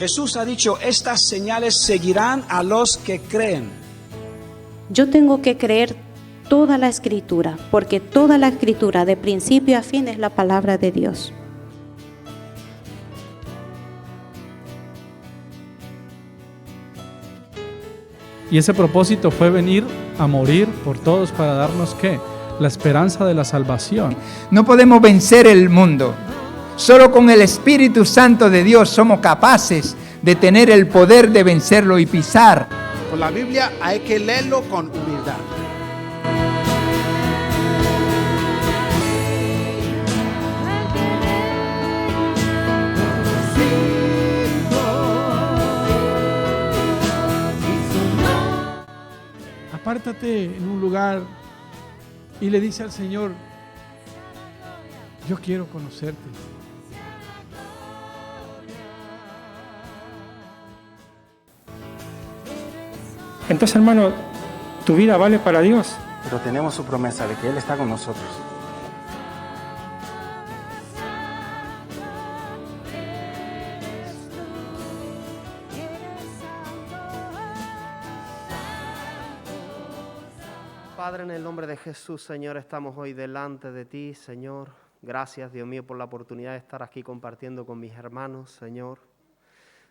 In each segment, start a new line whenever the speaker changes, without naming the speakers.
Jesús ha dicho, estas señales seguirán a los que creen.
Yo tengo que creer toda la Escritura, porque toda la Escritura, de principio a fin, es la palabra de Dios.
Y ese propósito fue venir a morir por todos para darnos, ¿qué? La esperanza de la salvación.
No podemos vencer el mundo. Solo con el Espíritu Santo de Dios somos capaces de tener el poder de vencerlo y pisar.
Con la Biblia hay que leerlo con humildad.
Apártate en un lugar y le dice al Señor, yo quiero conocerte.
Entonces, hermano, tu vida vale para Dios.
Pero tenemos su promesa de que Él está con nosotros.
Padre, en el nombre de Jesús, Señor, estamos hoy delante de ti, Señor. Gracias, Dios mío, por la oportunidad de estar aquí compartiendo con mis hermanos, Señor.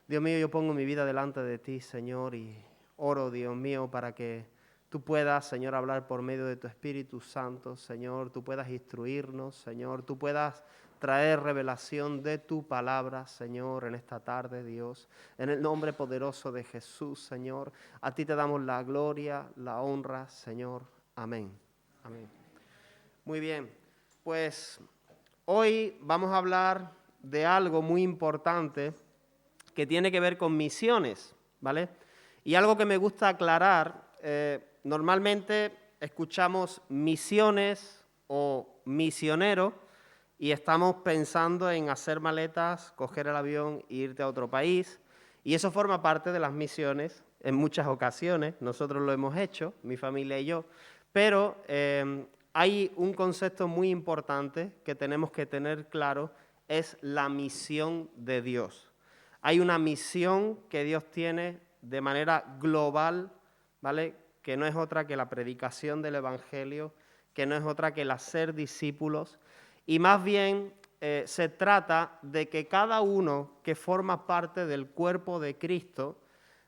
Dios mío, yo pongo mi vida delante de ti, Señor, y oro, Dios mío, para que tú puedas, Señor, hablar por medio de tu Espíritu Santo, Señor. Tú puedas instruirnos, Señor. Tú puedas traer revelación de tu palabra, Señor, en esta tarde, Dios. En el nombre poderoso de Jesús, Señor. A ti te damos la gloria, la honra, Señor. Amén. Amén. Muy bien, pues hoy vamos a hablar de algo muy importante que tiene que ver con misiones, ¿vale? Y algo que me gusta aclarar, normalmente escuchamos misiones o misionero y estamos pensando en hacer maletas, coger el avión e irte a otro país, y eso forma parte de las misiones en muchas ocasiones. Nosotros lo hemos hecho, mi familia y yo. Pero hay un concepto muy importante que tenemos que tener claro, es la misión de Dios. Hay una misión que Dios tiene de manera global, ¿vale? Que no es otra que la predicación del Evangelio, que no es otra que el hacer discípulos, y más bien se trata de que cada uno que forma parte del cuerpo de Cristo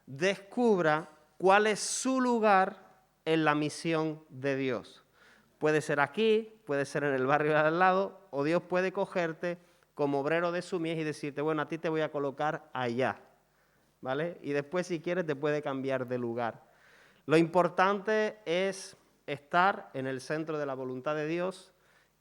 descubra cuál es su lugar en la misión de Dios. Puede ser aquí, puede ser en el barrio de al lado, o Dios puede cogerte como obrero de su mies y decirte, bueno, a ti te voy a colocar allá, ¿vale? Y después, si quieres, te puede cambiar de lugar. Lo importante es estar en el centro de la voluntad de Dios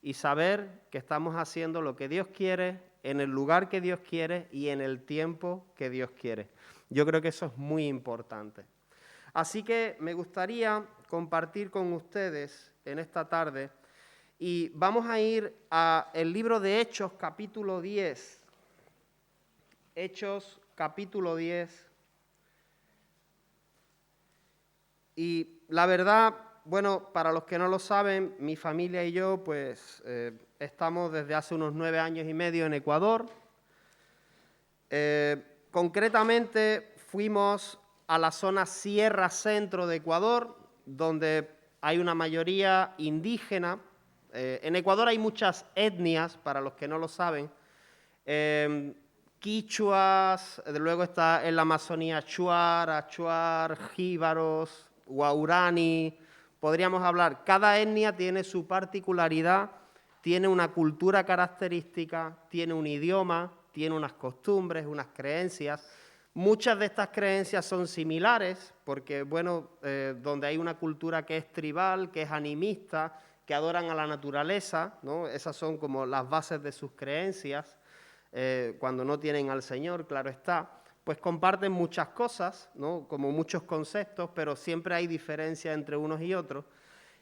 y saber que estamos haciendo lo que Dios quiere, en el lugar que Dios quiere y en el tiempo que Dios quiere. Yo creo que eso es muy importante. Así que me gustaría compartir con ustedes en esta tarde y vamos a ir al libro de Hechos, capítulo 10. Hechos, capítulo 10. Y la verdad, bueno, para los que no lo saben, mi familia y yo, pues, estamos desde hace unos 9 años y medio en Ecuador. Concretamente, fuimos a la zona Sierra Centro de Ecuador, donde hay una mayoría indígena. En Ecuador hay muchas etnias, para los que no lo saben. Quichuas, luego está en la Amazonía Chuar, Achuar, Jíbaros, Guaurani. Podríamos hablar, cada etnia tiene su particularidad, tiene una cultura característica, tiene un idioma, tiene unas costumbres, unas creencias. Muchas de estas creencias son similares porque, bueno, donde hay una cultura que es tribal, que es animista, que adoran a la naturaleza, ¿no? Esas son como las bases de sus creencias, cuando no tienen al Señor, claro está, pues comparten muchas cosas, ¿no? Como muchos conceptos, pero siempre hay diferencia entre unos y otros.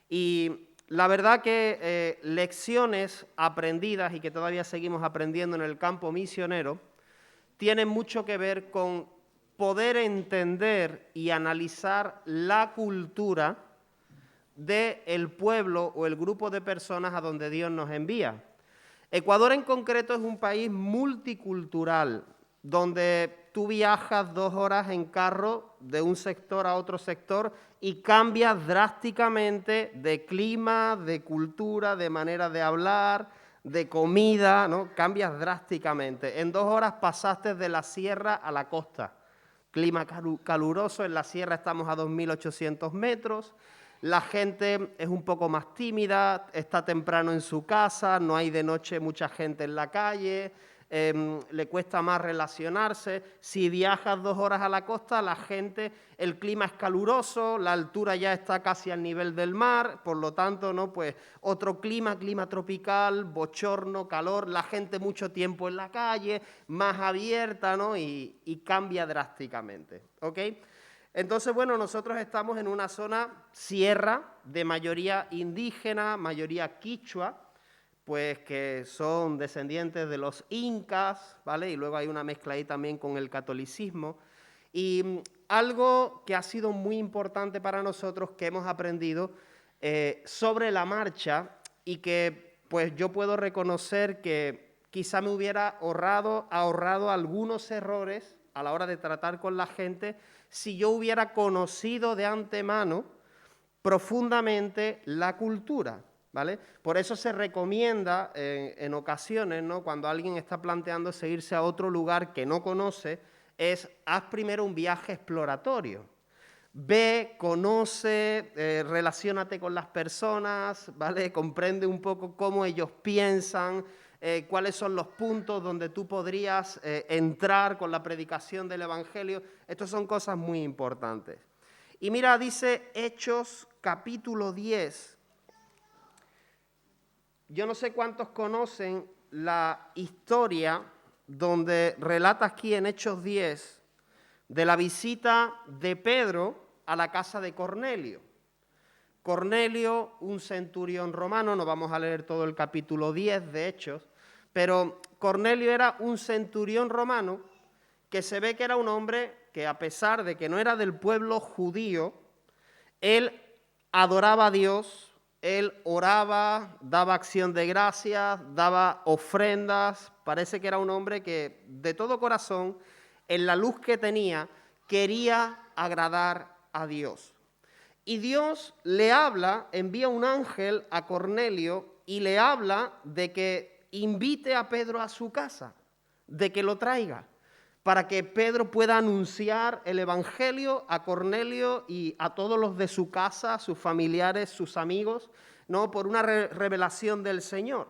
Y la verdad que lecciones aprendidas y que todavía seguimos aprendiendo en el campo misionero, tiene mucho que ver con poder entender y analizar la cultura del pueblo o el grupo de personas a donde Dios nos envía. Ecuador en concreto es un país multicultural. donde tú viajas 2 horas en carro de un sector a otro sector y cambias drásticamente de clima, de cultura, de manera de hablar, de comida, ¿no? Cambias drásticamente. En 2 horas pasaste de la sierra a la costa. Clima caluroso, en la sierra estamos a 2.800 metros. La gente es un poco más tímida, está temprano en su casa, no hay de noche mucha gente en la calle, le cuesta más relacionarse. Si viajas 2 horas a la costa, la gente, el clima es caluroso, la altura ya está casi al nivel del mar, por lo tanto, ¿no? Pues otro clima tropical, bochorno, calor, la gente mucho tiempo en la calle, más abierta, ¿no? Y cambia drásticamente, ¿ok? Entonces, bueno, nosotros estamos en una zona sierra de mayoría indígena, mayoría quichua, pues que son descendientes de los incas, ¿vale? Y luego hay una mezcla ahí también con el catolicismo. Y algo que ha sido muy importante para nosotros, que hemos aprendido sobre la marcha y que pues yo puedo reconocer que quizá me hubiera ahorrado algunos errores a la hora de tratar con la gente si yo hubiera conocido de antemano profundamente la cultura, ¿vale? Por eso se recomienda en ocasiones, ¿no? Cuando alguien está planteándose irse a otro lugar que no conoce, haz primero un viaje exploratorio. Ve, conoce, relaciónate con las personas, ¿vale? Comprende un poco cómo ellos piensan, cuáles son los puntos donde tú podrías entrar con la predicación del Evangelio. Estas son cosas muy importantes. Y mira, dice Hechos capítulo 10. Yo no sé cuántos conocen la historia donde relata aquí en Hechos 10 de la visita de Pedro a la casa de Cornelio. Cornelio, un centurión romano, no vamos a leer todo el capítulo 10 de Hechos, pero Cornelio era un centurión romano que se ve que era un hombre que, a pesar de que no era del pueblo judío, él adoraba a Dios, él oraba, daba acción de gracias, daba ofrendas. Parece que era un hombre que de todo corazón, en la luz que tenía, quería agradar a Dios. Y Dios le habla, envía un ángel a Cornelio y le habla de que invite a Pedro a su casa, de que lo traiga, para que Pedro pueda anunciar el Evangelio a Cornelio y a todos los de su casa, sus familiares, sus amigos, ¿no? Por una revelación del Señor.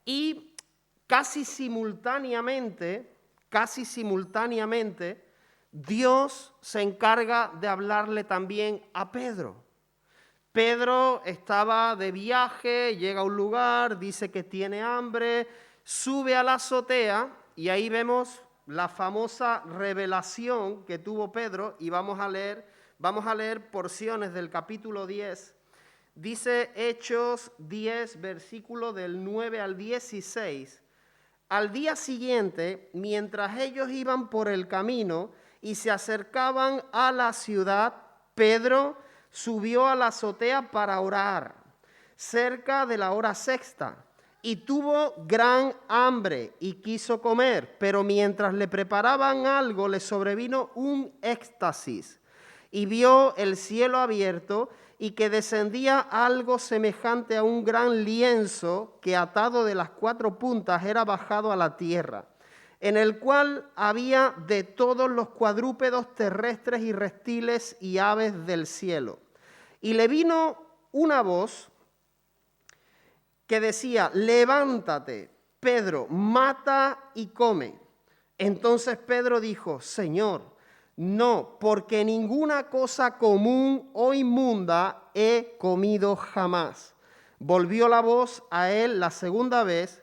Y casi simultáneamente, Dios se encarga de hablarle también a Pedro. Pedro estaba de viaje, llega a un lugar, dice que tiene hambre, sube a la azotea y ahí vemos la famosa revelación que tuvo Pedro y vamos a leer porciones del capítulo 10. Dice Hechos 10, versículo del 9 al 16. Al día siguiente, mientras ellos iban por el camino y se acercaban a la ciudad, Pedro subió a la azotea para orar, cerca de la hora sexta, y tuvo gran hambre y quiso comer, pero mientras le preparaban algo le sobrevino un éxtasis, y vio el cielo abierto y que descendía algo semejante a un gran lienzo que atado de las 4 puntas era bajado a la tierra, en el cual había de todos los cuadrúpedos terrestres y reptiles y aves del cielo. Y le vino una voz que decía: levántate, Pedro, mata y come. Entonces Pedro dijo: Señor, no, porque ninguna cosa común o inmunda he comido jamás. Volvió la voz a él la segunda vez.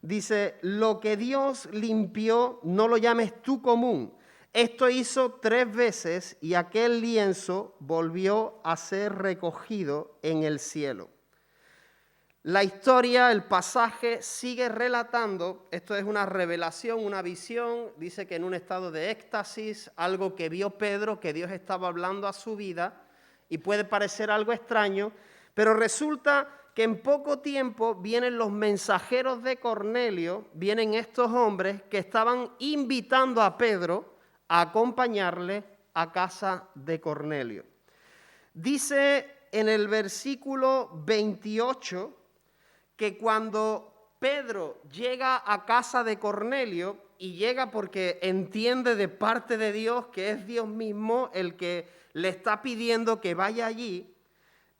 Dice: lo que Dios limpió, no lo llames tú común. Esto hizo 3 veces y aquel lienzo volvió a ser recogido en el cielo. La historia, el pasaje sigue relatando, esto es una revelación, una visión, dice que en un estado de éxtasis, algo que vio Pedro, que Dios estaba hablando a su vida, y puede parecer algo extraño, pero resulta que en poco tiempo vienen los mensajeros de Cornelio, vienen estos hombres que estaban invitando a Pedro a acompañarle a casa de Cornelio. Dice en el versículo 28 que cuando Pedro llega a casa de Cornelio, y llega porque entiende de parte de Dios que es Dios mismo el que le está pidiendo que vaya allí,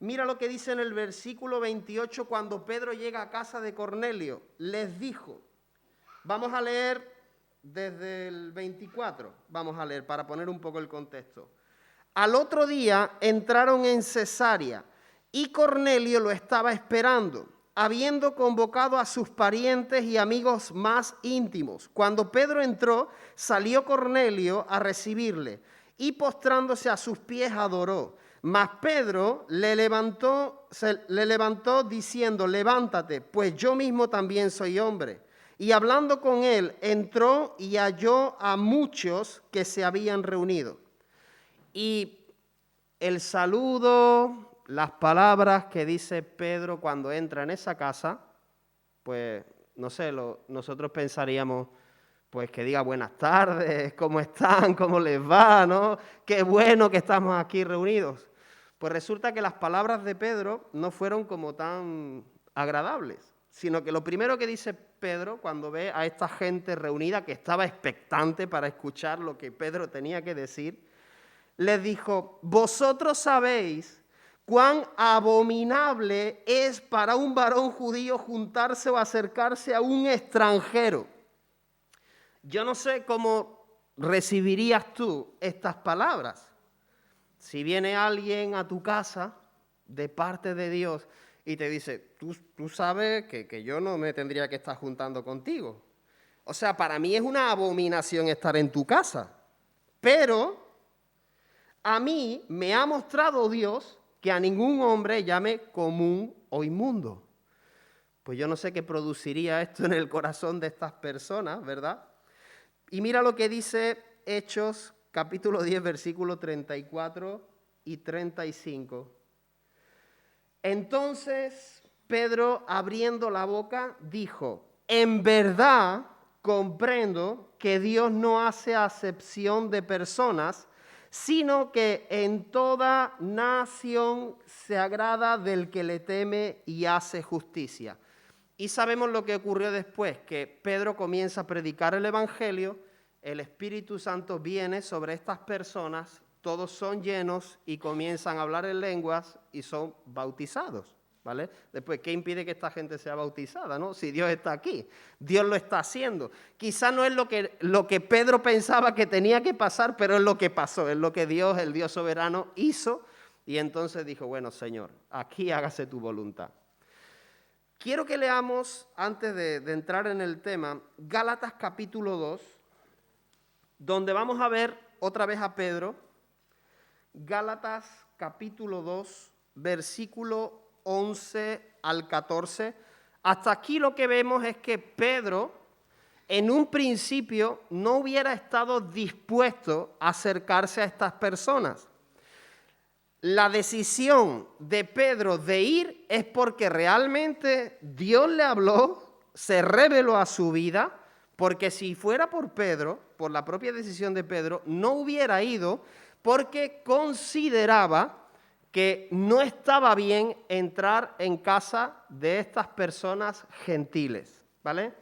mira lo que dice en el versículo 28 cuando Pedro llega a casa de Cornelio. Les dijo, vamos a leer desde el 24, vamos a leer para poner un poco el contexto. Al otro día entraron en Cesarea y Cornelio lo estaba esperando, habiendo convocado a sus parientes y amigos más íntimos. Cuando Pedro entró, salió Cornelio a recibirle y postrándose a sus pies adoró. Mas Pedro le levantó diciendo, levántate, pues yo mismo también soy hombre. Y hablando con él, entró y halló a muchos que se habían reunido. Y el saludo, las palabras que dice Pedro cuando entra en esa casa, pues no sé, nosotros pensaríamos, pues que diga buenas tardes, ¿cómo están? ¿Cómo les va? ¿No? Qué bueno que estamos aquí reunidos. Pues resulta que las palabras de Pedro no fueron como tan agradables, sino que lo primero que dice Pedro cuando ve a esta gente reunida que estaba expectante para escuchar lo que Pedro tenía que decir, les dijo, vosotros sabéis cuán abominable es para un varón judío juntarse o acercarse a un extranjero. Yo no sé cómo recibirías tú estas palabras. Si viene alguien a tu casa de parte de Dios y te dice, tú sabes que yo no me tendría que estar juntando contigo. O sea, para mí es una abominación estar en tu casa. Pero a mí me ha mostrado Dios que a ningún hombre llame común o inmundo. Pues yo no sé qué produciría esto en el corazón de estas personas, ¿verdad? Y mira lo que dice Hechos, capítulo 10, versículos 34 y 35. Entonces Pedro, abriendo la boca, dijo, en verdad comprendo que Dios no hace acepción de personas, sino que en toda nación se agrada del que le teme y hace justicia. Y sabemos lo que ocurrió después, que Pedro comienza a predicar el Evangelio, el Espíritu Santo viene sobre estas personas, todos son llenos y comienzan a hablar en lenguas y son bautizados, ¿vale? Después, ¿qué impide que esta gente sea bautizada, no? Si Dios está aquí, Dios lo está haciendo. Quizá no es lo que Pedro pensaba que tenía que pasar, pero es lo que pasó, es lo que Dios, el Dios soberano, hizo. Y entonces dijo, bueno, Señor, aquí hágase tu voluntad. Quiero que leamos, antes de entrar en el tema, Gálatas capítulo 2, donde vamos a ver otra vez a Pedro. Gálatas capítulo 2, versículo 11 al 14. Hasta aquí lo que vemos es que Pedro, en un principio, no hubiera estado dispuesto a acercarse a estas personas. La decisión de Pedro de ir es porque realmente Dios le habló, se reveló a su vida, porque si fuera por Pedro, por la propia decisión de Pedro, no hubiera ido porque consideraba que no estaba bien entrar en casa de estas personas gentiles, ¿vale?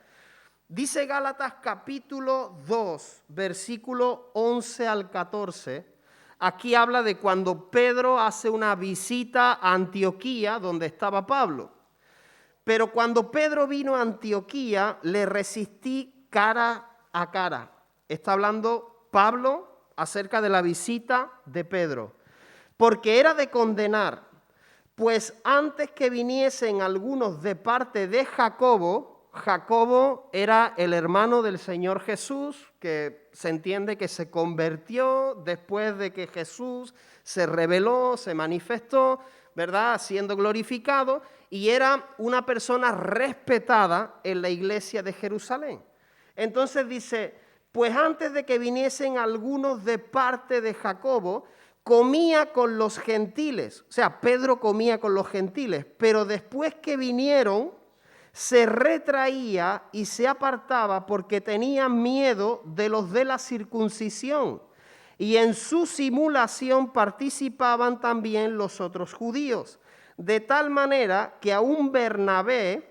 Dice Gálatas capítulo 2, versículo 11 al 14, aquí habla de cuando Pedro hace una visita a Antioquía, donde estaba Pablo. Pero cuando Pedro vino a Antioquía, le resistí cara a cara. Está hablando Pablo acerca de la visita de Pedro. Porque era de condenar, pues antes que viniesen algunos de parte de Jacobo, Jacobo era el hermano del Señor Jesús, que se entiende que se convirtió después de que Jesús se reveló, se manifestó, ¿verdad?, siendo glorificado, y era una persona respetada en la iglesia de Jerusalén. Entonces dice, pues antes de que viniesen algunos de parte de Jacobo, comía con los gentiles, o sea, Pedro comía con los gentiles, pero después que vinieron, se retraía y se apartaba porque tenía miedo de los de la circuncisión. Y en su simulación participaban también los otros judíos, de tal manera que aún Bernabé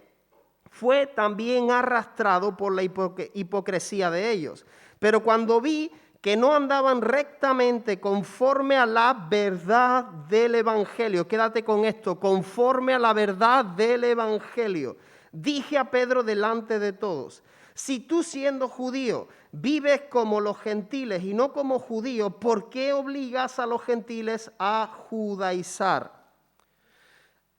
fue también arrastrado por la hipocresía de ellos. Pero cuando vi que no andaban rectamente conforme a la verdad del Evangelio, quédate con esto, conforme a la verdad del Evangelio, dije a Pedro delante de todos: si tú, siendo judío, vives como los gentiles y no como judío, ¿por qué obligas a los gentiles a judaizar?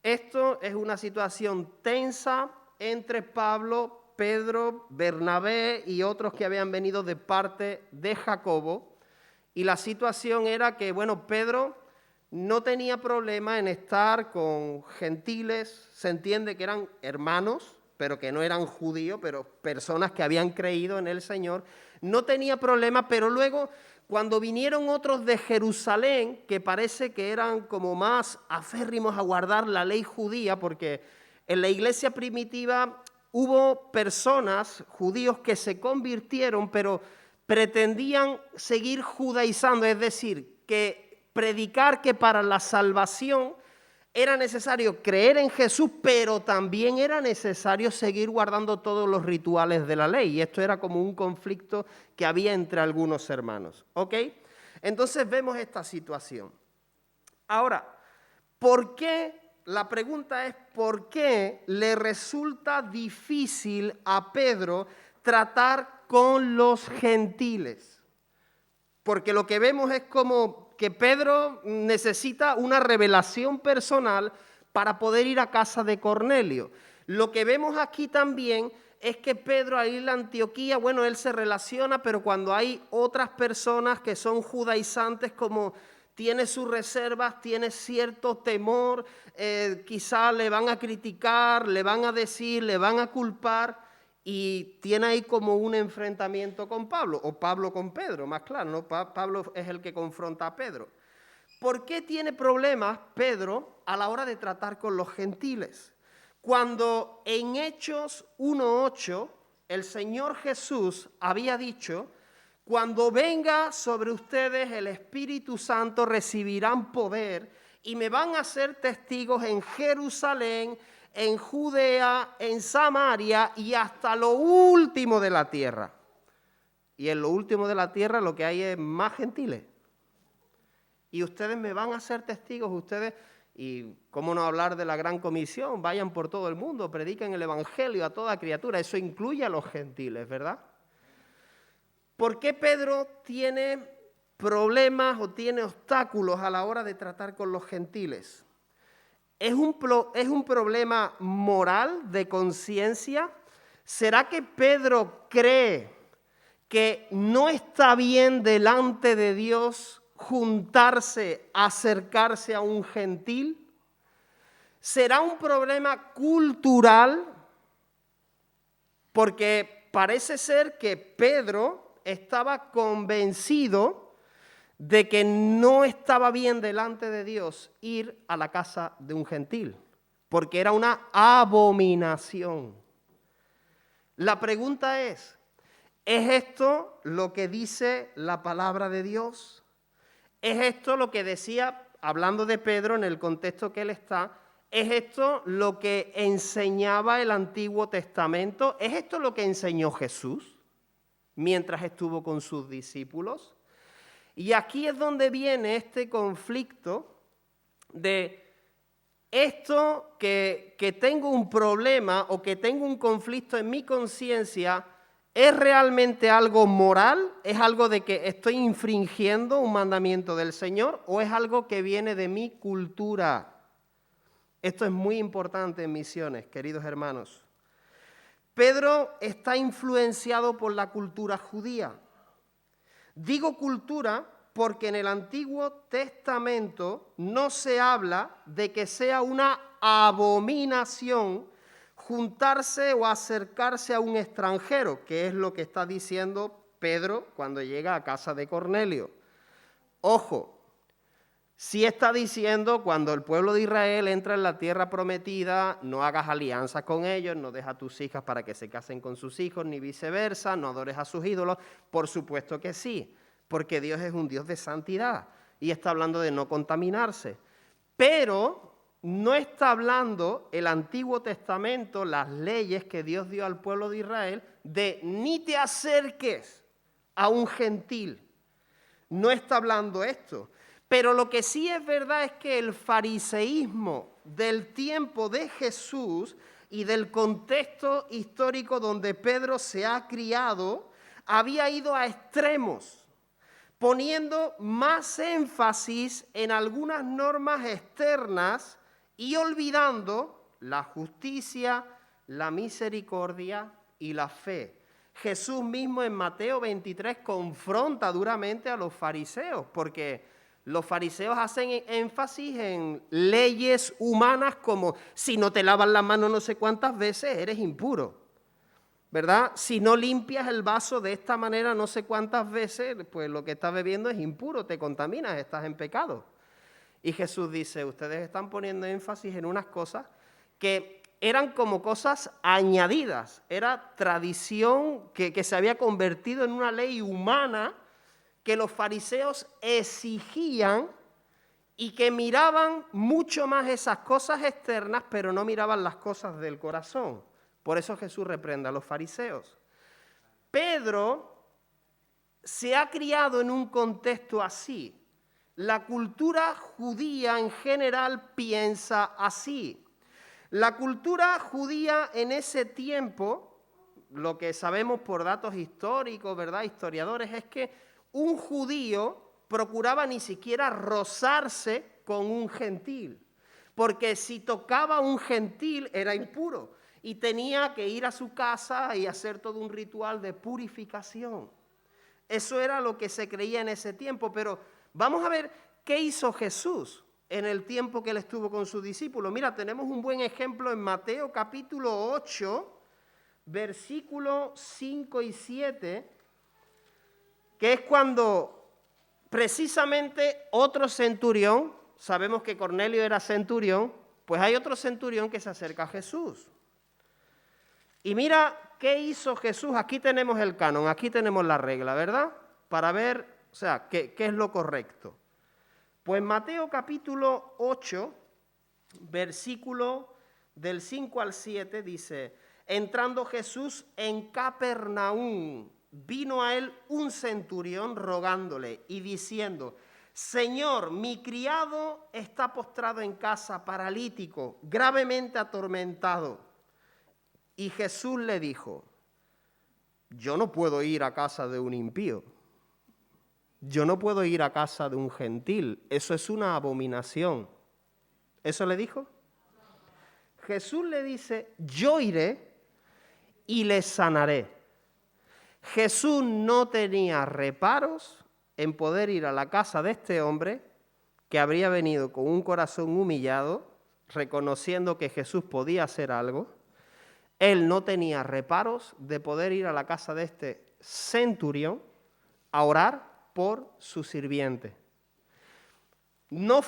Esto es una situación tensa entre Pablo, Pedro, Bernabé y otros que habían venido de parte de Jacobo. Y la situación era que, bueno, Pedro no tenía problema en estar con gentiles, se entiende que eran hermanos, pero que no eran judíos, pero personas que habían creído en el Señor. No tenía problema, pero luego cuando vinieron otros de Jerusalén, que parece que eran como más aférrimos a guardar la ley judía, porque en la iglesia primitiva hubo personas, judíos, que se convirtieron, pero pretendían seguir judaizando, es decir, que predicar que para la salvación era necesario creer en Jesús, pero también era necesario seguir guardando todos los rituales de la ley. Y esto era como un conflicto que había entre algunos hermanos. ¿Ok? Entonces vemos esta situación. Ahora, ¿por qué? La pregunta es, ¿por qué le resulta difícil a Pedro tratar con los gentiles? Porque lo que vemos es como que Pedro necesita una revelación personal para poder ir a casa de Cornelio. Lo que vemos aquí también es que Pedro al ir a Antioquía, bueno, él se relaciona, pero cuando hay otras personas que son judaizantes, como tiene sus reservas, tiene cierto temor, quizá le van a criticar, le van a decir, le van a culpar, y tiene ahí como un enfrentamiento con Pablo, o Pablo con Pedro, más claro, ¿no? Pablo es el que confronta a Pedro. ¿Por qué tiene problemas Pedro a la hora de tratar con los gentiles? Cuando en Hechos 1:8 el Señor Jesús había dicho: cuando venga sobre ustedes el Espíritu Santo, recibirán poder y me van a ser testigos en Jerusalén, en Judea, en Samaria y hasta lo último de la tierra. Y en lo último de la tierra lo que hay es más gentiles. Y ustedes me van a ser testigos, ustedes, y cómo no hablar de la gran comisión, vayan por todo el mundo, prediquen el Evangelio a toda criatura. Eso incluye a los gentiles, ¿verdad? ¿Por qué Pedro tiene problemas o tiene obstáculos a la hora de tratar con los gentiles? ¿Es un problema moral, de conciencia? ¿Será que Pedro cree que no está bien delante de Dios juntarse, acercarse a un gentil? ¿Será un problema cultural? Porque parece ser que Pedro estaba convencido de que no estaba bien delante de Dios ir a la casa de un gentil, porque era una abominación. La pregunta ¿es esto lo que dice la palabra de Dios? ¿Es esto lo que decía, hablando de Pedro en el contexto que él está, es esto lo que enseñaba el Antiguo Testamento? ¿Es esto lo que enseñó Jesús mientras estuvo con sus discípulos? Y aquí es donde viene este conflicto de esto que tengo un problema o que tengo un conflicto en mi conciencia, ¿es realmente algo moral? ¿Es algo de que estoy infringiendo un mandamiento del Señor? ¿O es algo que viene de mi cultura? Esto es muy importante en misiones, queridos hermanos. Pedro está influenciado por la cultura judía. Digo cultura porque en el Antiguo Testamento no se habla de que sea una abominación juntarse o acercarse a un extranjero, que es lo que está diciendo Pedro cuando llega a casa de Cornelio. Ojo, Sí está diciendo, cuando el pueblo de Israel entra en la tierra prometida, no hagas alianza con ellos, no dejes a tus hijas para que se casen con sus hijos, ni viceversa, no adores a sus ídolos. Por supuesto que sí, porque Dios es un Dios de santidad y está hablando de no contaminarse. Pero no está hablando el Antiguo Testamento, las leyes que Dios dio al pueblo de Israel, de ni te acerques a un gentil. No está hablando esto. Pero lo que sí es verdad es que el fariseísmo del tiempo de Jesús y del contexto histórico donde Pedro se ha criado, había ido a extremos, poniendo más énfasis en algunas normas externas y olvidando la justicia, la misericordia y la fe. Jesús mismo en Mateo 23 confronta duramente a los fariseos, porque los fariseos hacen énfasis en leyes humanas como si no te lavas las manos no sé cuántas veces, eres impuro, ¿verdad? Si no limpias el vaso de esta manera no sé cuántas veces, pues lo que estás bebiendo es impuro, te contaminas, estás en pecado. Y Jesús dice, ustedes están poniendo énfasis en unas cosas que eran como cosas añadidas, era tradición que se había convertido en una ley humana que los fariseos exigían y que miraban mucho más esas cosas externas, pero no miraban las cosas del corazón. Por eso Jesús reprende a los fariseos. Pedro se ha criado en un contexto así. La cultura judía en general piensa así. La cultura judía en ese tiempo, lo que sabemos por datos históricos, ¿verdad? Historiadores, es que un judío procuraba ni siquiera rozarse con un gentil, porque si tocaba a un gentil era impuro y tenía que ir a su casa y hacer todo un ritual de purificación. Eso era lo que se creía en ese tiempo, pero vamos a ver qué hizo Jesús en el tiempo que él estuvo con sus discípulos. Mira, tenemos un buen ejemplo en Mateo capítulo 8, versículos 5 y 7, que es cuando precisamente otro centurión, sabemos que Cornelio era centurión, pues hay otro centurión que se acerca a Jesús. Y mira qué hizo Jesús. Aquí tenemos el canon, aquí tenemos la regla, ¿verdad? Para ver, o sea, qué es lo correcto. Pues Mateo capítulo 8, versículo del 5 al 7, dice, entrando Jesús en Capernaum, vino a él un centurión rogándole y diciendo, Señor, mi criado está postrado en casa, paralítico, gravemente atormentado. Y Jesús le dijo, yo no puedo ir a casa de un impío, yo no puedo ir a casa de un gentil, eso es una abominación. ¿Eso le dijo? Jesús le dice, yo iré y le sanaré. Jesús no tenía reparos en poder ir a la casa de este hombre que habría venido con un corazón humillado, reconociendo que Jesús podía hacer algo. Él no tenía reparos de poder ir a la casa de este centurión a orar por su sirviente. No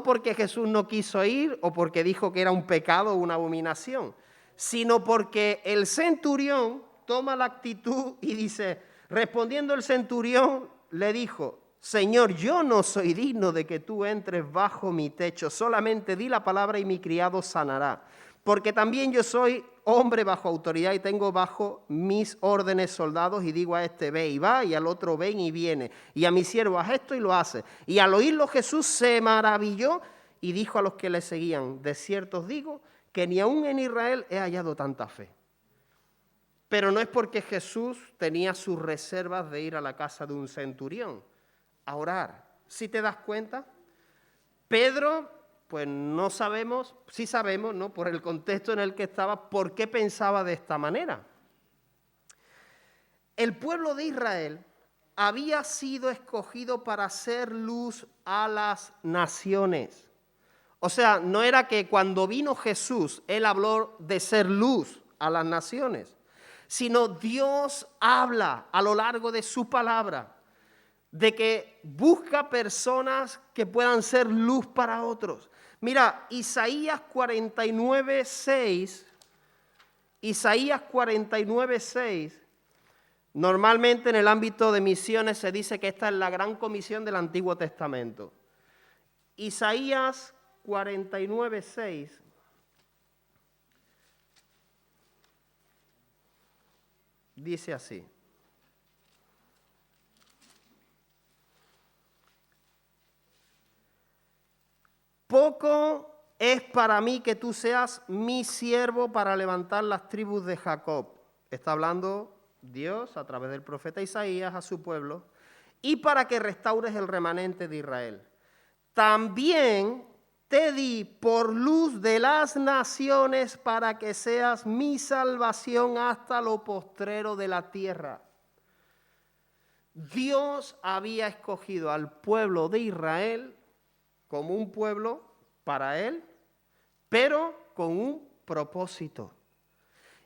porque Jesús no quiso ir o porque dijo que era un pecado o una abominación, sino porque el centurión toma la actitud y dice, respondiendo el centurión, le dijo, Señor, yo no soy digno de que tú entres bajo mi techo, solamente di la palabra y mi criado sanará, porque también yo soy hombre bajo autoridad y tengo bajo mis órdenes soldados y digo a este ve y va y al otro ven y viene y a mi siervo haz esto y lo hace. Y al oírlo Jesús se maravilló y dijo a los que le seguían, de cierto os digo que ni aún en Israel he hallado tanta fe. Pero no es porque Jesús tenía sus reservas de ir a la casa de un centurión a orar. ¿Sí te das cuenta? Pedro, pues no sabemos, sí sabemos, ¿no? Por el contexto en el que estaba, por qué pensaba de esta manera. El pueblo de Israel había sido escogido para hacer luz a las naciones. O sea, no era que cuando vino Jesús, él habló de ser luz a las naciones, sino Dios habla a lo largo de su palabra de que busca personas que puedan ser luz para otros. Mira, Isaías 49:6, normalmente en el ámbito de misiones se dice que esta es la gran comisión del Antiguo Testamento. Isaías 49:6 dice así: poco es para mí que tú seas mi siervo para levantar las tribus de Jacob. Está hablando Dios a través del profeta Isaías a su pueblo, y para que restaures el remanente de Israel. También te di por luz de las naciones para que seas mi salvación hasta lo postrero de la tierra. Dios había escogido al pueblo de Israel como un pueblo para Él, pero con un propósito.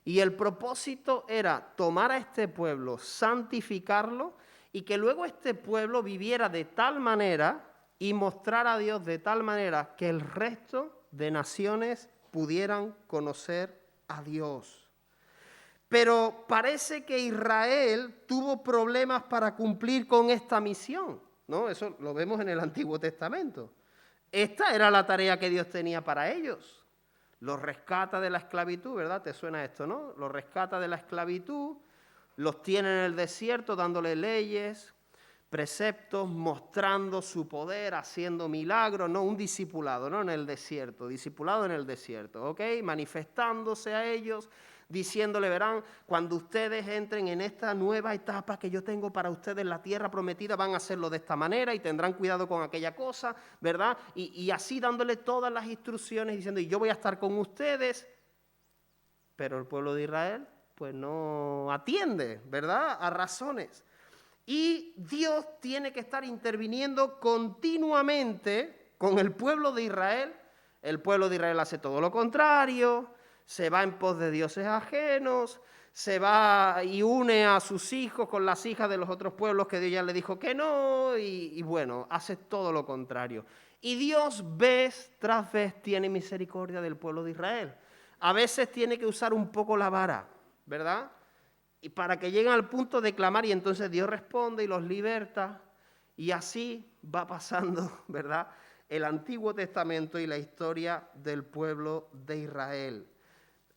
Y el propósito era tomar a este pueblo, santificarlo, y que luego este pueblo viviera de tal manera y mostrar a Dios de tal manera que el resto de naciones pudieran conocer a Dios. Pero parece que Israel tuvo problemas para cumplir con esta misión, ¿no? Eso lo vemos en el Antiguo Testamento. Esta era la tarea que Dios tenía para ellos. Los rescata de la esclavitud, ¿verdad? ¿Te suena esto, no? Los rescata de la esclavitud, los tiene en el desierto dándole leyes, preceptos, mostrando su poder, haciendo milagros, ¿no? Un discipulado, ¿no? En el desierto, discipulado en el desierto, ¿ok? Manifestándose a ellos, diciéndole, verán, cuando ustedes entren en esta nueva etapa que yo tengo para ustedes, la tierra prometida, van a hacerlo de esta manera y tendrán cuidado con aquella cosa, ¿verdad? Y así dándole todas las instrucciones, diciendo, y yo voy a estar con ustedes, pero el pueblo de Israel, pues no atiende, ¿verdad? A razones. Y Dios tiene que estar interviniendo continuamente con el pueblo de Israel. El pueblo de Israel hace todo lo contrario, se va en pos de dioses ajenos, se va y une a sus hijos con las hijas de los otros pueblos que Dios ya le dijo que no, y bueno, hace todo lo contrario. Y Dios vez tras vez tiene misericordia del pueblo de Israel. A veces tiene que usar un poco la vara, ¿verdad? Y para que lleguen al punto de clamar, y entonces Dios responde y los liberta, y así va pasando, ¿verdad?, el Antiguo Testamento y la historia del pueblo de Israel.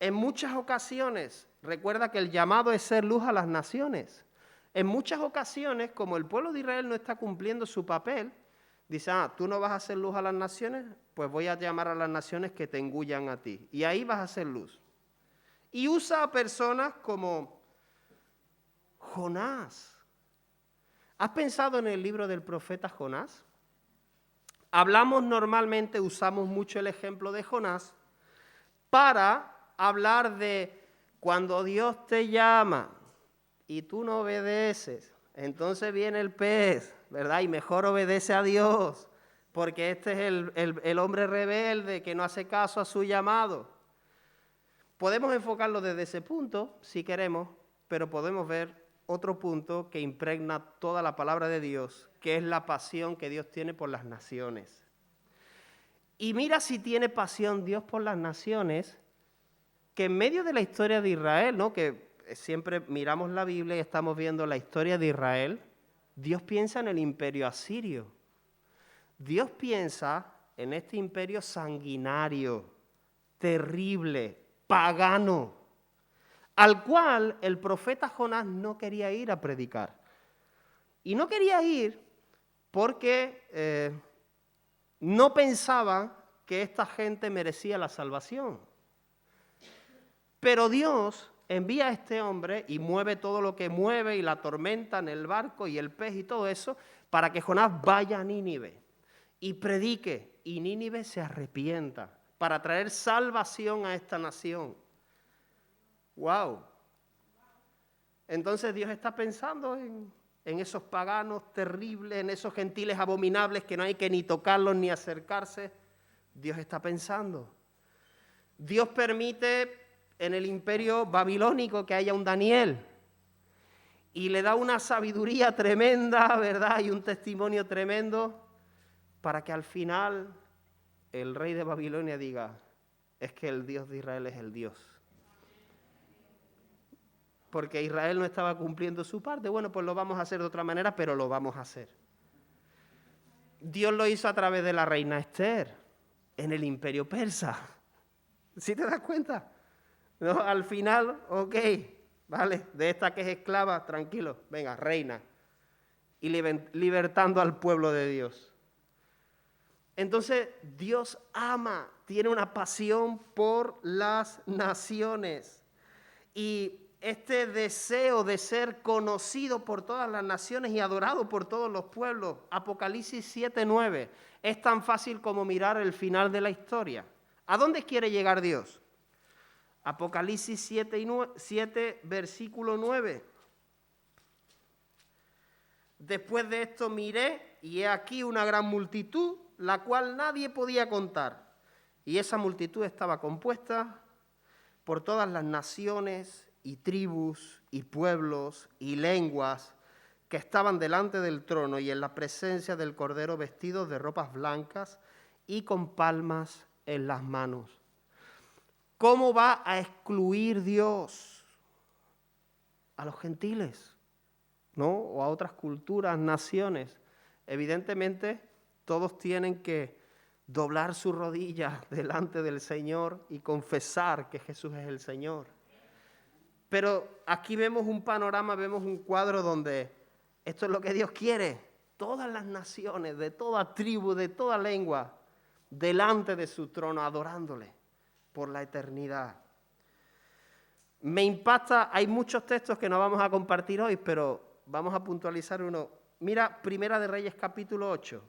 En muchas ocasiones, recuerda que el llamado es ser luz a las naciones. En muchas ocasiones, como el pueblo de Israel no está cumpliendo su papel, dice, tú no vas a hacer luz a las naciones, pues voy a llamar a las naciones que te engullan a ti. Y ahí vas a hacer luz. Y usa a personas como Jonás. ¿Has pensado en el libro del profeta Jonás? Normalmente usamos mucho el ejemplo de Jonás para hablar de cuando Dios te llama y tú no obedeces, entonces viene el pez, ¿verdad? Y mejor obedece a Dios, porque este es el hombre rebelde que no hace caso a su llamado. Podemos enfocarlo desde ese punto, si queremos, pero podemos ver otro punto que impregna toda la palabra de Dios, que es la pasión que Dios tiene por las naciones. Y mira si tiene pasión Dios por las naciones, que en medio de la historia de Israel, ¿no?, que siempre miramos la Biblia y estamos viendo la historia de Israel, Dios piensa en el imperio asirio. Dios piensa en este imperio sanguinario, terrible, pagano, al cual el profeta Jonás no quería ir a predicar. Y no quería ir porque no pensaba que esta gente merecía la salvación. Pero Dios envía a este hombre y mueve todo lo que mueve y la tormenta en el barco y el pez y todo eso para que Jonás vaya a Nínive y predique y Nínive se arrepienta para traer salvación a esta nación. ¡Wow! Entonces Dios está pensando en esos paganos terribles, en esos gentiles abominables que no hay que ni tocarlos ni acercarse. Dios está pensando. Dios permite en el imperio babilónico que haya un Daniel. y le da una sabiduría tremenda, ¿verdad? Y un testimonio tremendo para que al final el rey de Babilonia diga, es que el Dios de Israel es el Dios. Porque Israel no estaba cumpliendo su parte. Bueno, pues lo vamos a hacer de otra manera, pero lo vamos a hacer. Dios lo hizo a través de la reina Esther, en el imperio persa. ¿Sí te das cuenta? ¿No? Al final, ok, vale, de esta que es esclava, tranquilo, venga, reina. Y libertando al pueblo de Dios. Entonces, Dios ama, tiene una pasión por las naciones. Y este deseo de ser conocido por todas las naciones y adorado por todos los pueblos, Apocalipsis 7:9, es tan fácil como mirar el final de la historia. ¿A dónde quiere llegar Dios? Apocalipsis 7, versículo 9. Después de esto miré, y he aquí una gran multitud, la cual nadie podía contar. Y esa multitud estaba compuesta por todas las naciones y tribus y pueblos y lenguas que estaban delante del trono y en la presencia del Cordero, vestidos de ropas blancas y con palmas en las manos. ¿Cómo va a excluir Dios a los gentiles, ¿no? O a otras culturas, naciones? Evidentemente, todos tienen que doblar sus rodillas delante del Señor y confesar que Jesús es el Señor. Pero aquí vemos un panorama, vemos un cuadro donde esto es lo que Dios quiere. Todas las naciones, de toda tribu, de toda lengua, delante de su trono, adorándole por la eternidad. Me impacta, hay muchos textos que no vamos a compartir hoy, pero vamos a puntualizar uno. Mira, Primera de Reyes, capítulo 8.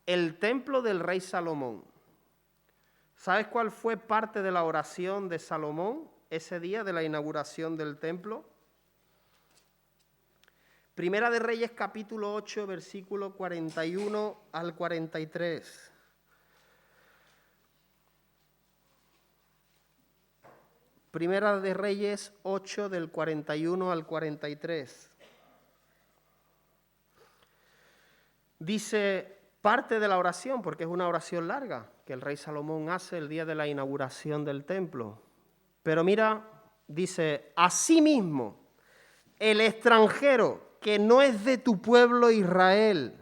El templo del rey Salomón. ¿Sabes cuál fue parte de la oración de Salomón ese día de la inauguración del templo? Primera de Reyes, capítulo 8, versículo 41 al 43. Primera de Reyes 8, del 41 al 43. Dice parte de la oración, porque es una oración larga, que el rey Salomón hace el día de la inauguración del templo. Pero mira, dice, asimismo, el extranjero que no es de tu pueblo Israel,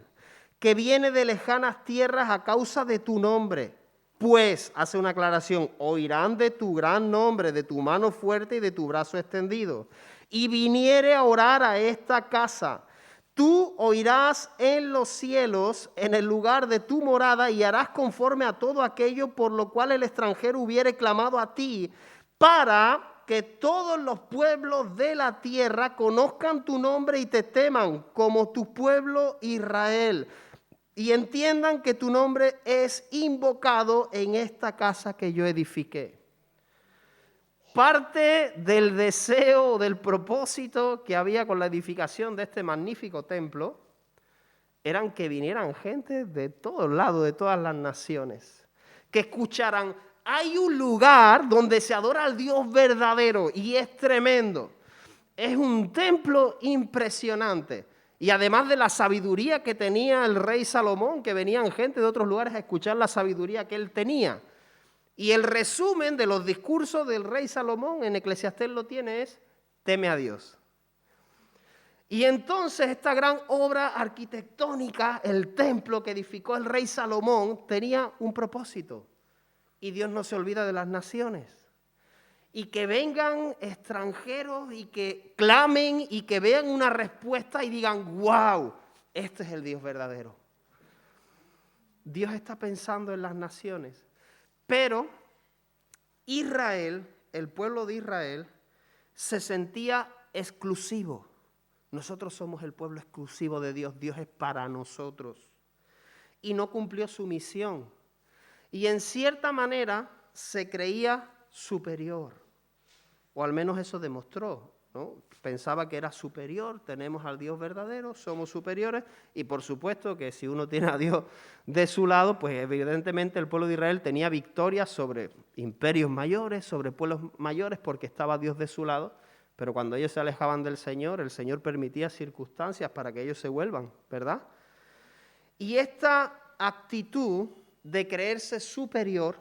que viene de lejanas tierras a causa de tu nombre, pues, hace una aclaración, oirán de tu gran nombre, de tu mano fuerte y de tu brazo extendido, y viniere a orar a esta casa, tú oirás en los cielos, en el lugar de tu morada, y harás conforme a todo aquello por lo cual el extranjero hubiere clamado a ti, para que todos los pueblos de la tierra conozcan tu nombre y te teman como tu pueblo Israel, y entiendan que tu nombre es invocado en esta casa que yo edifiqué. Parte del deseo, del propósito que había con la edificación de este magnífico templo, eran que vinieran gente de todos lados, de todas las naciones, que escucharan, hay un lugar donde se adora al Dios verdadero y es tremendo. Es un templo impresionante. Y además de la sabiduría que tenía el rey Salomón, que venían gente de otros lugares a escuchar la sabiduría que él tenía. Y el resumen de los discursos del rey Salomón, en Eclesiastés lo tiene, es, teme a Dios. Y entonces esta gran obra arquitectónica, el templo que edificó el rey Salomón, tenía un propósito. Y Dios no se olvida de las naciones. Y que vengan extranjeros y que clamen y que vean una respuesta y digan, wow, este es el Dios verdadero. Dios está pensando en las naciones. Pero Israel, el pueblo de Israel, se sentía exclusivo. Nosotros somos el pueblo exclusivo de Dios. Dios es para nosotros. Y no cumplió su misión. Y en cierta manera se creía superior. O al menos eso demostró, ¿no? Pensaba que era superior, tenemos al Dios verdadero, somos superiores, y por supuesto que si uno tiene a Dios de su lado, pues evidentemente el pueblo de Israel tenía victorias sobre imperios mayores, sobre pueblos mayores, porque estaba Dios de su lado, pero cuando ellos se alejaban del Señor, el Señor permitía circunstancias para que ellos se vuelvan, ¿verdad? Y esta actitud de creerse superior,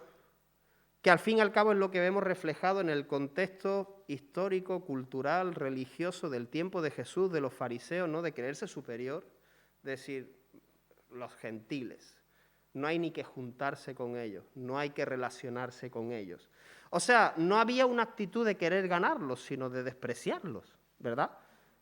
que al fin y al cabo es lo que vemos reflejado en el contexto histórico, cultural, religioso del tiempo de Jesús, de los fariseos, ¿no? De creerse superior, decir, los gentiles, no hay ni que juntarse con ellos, no hay que relacionarse con ellos. O sea, no había una actitud de querer ganarlos, sino de despreciarlos, ¿verdad?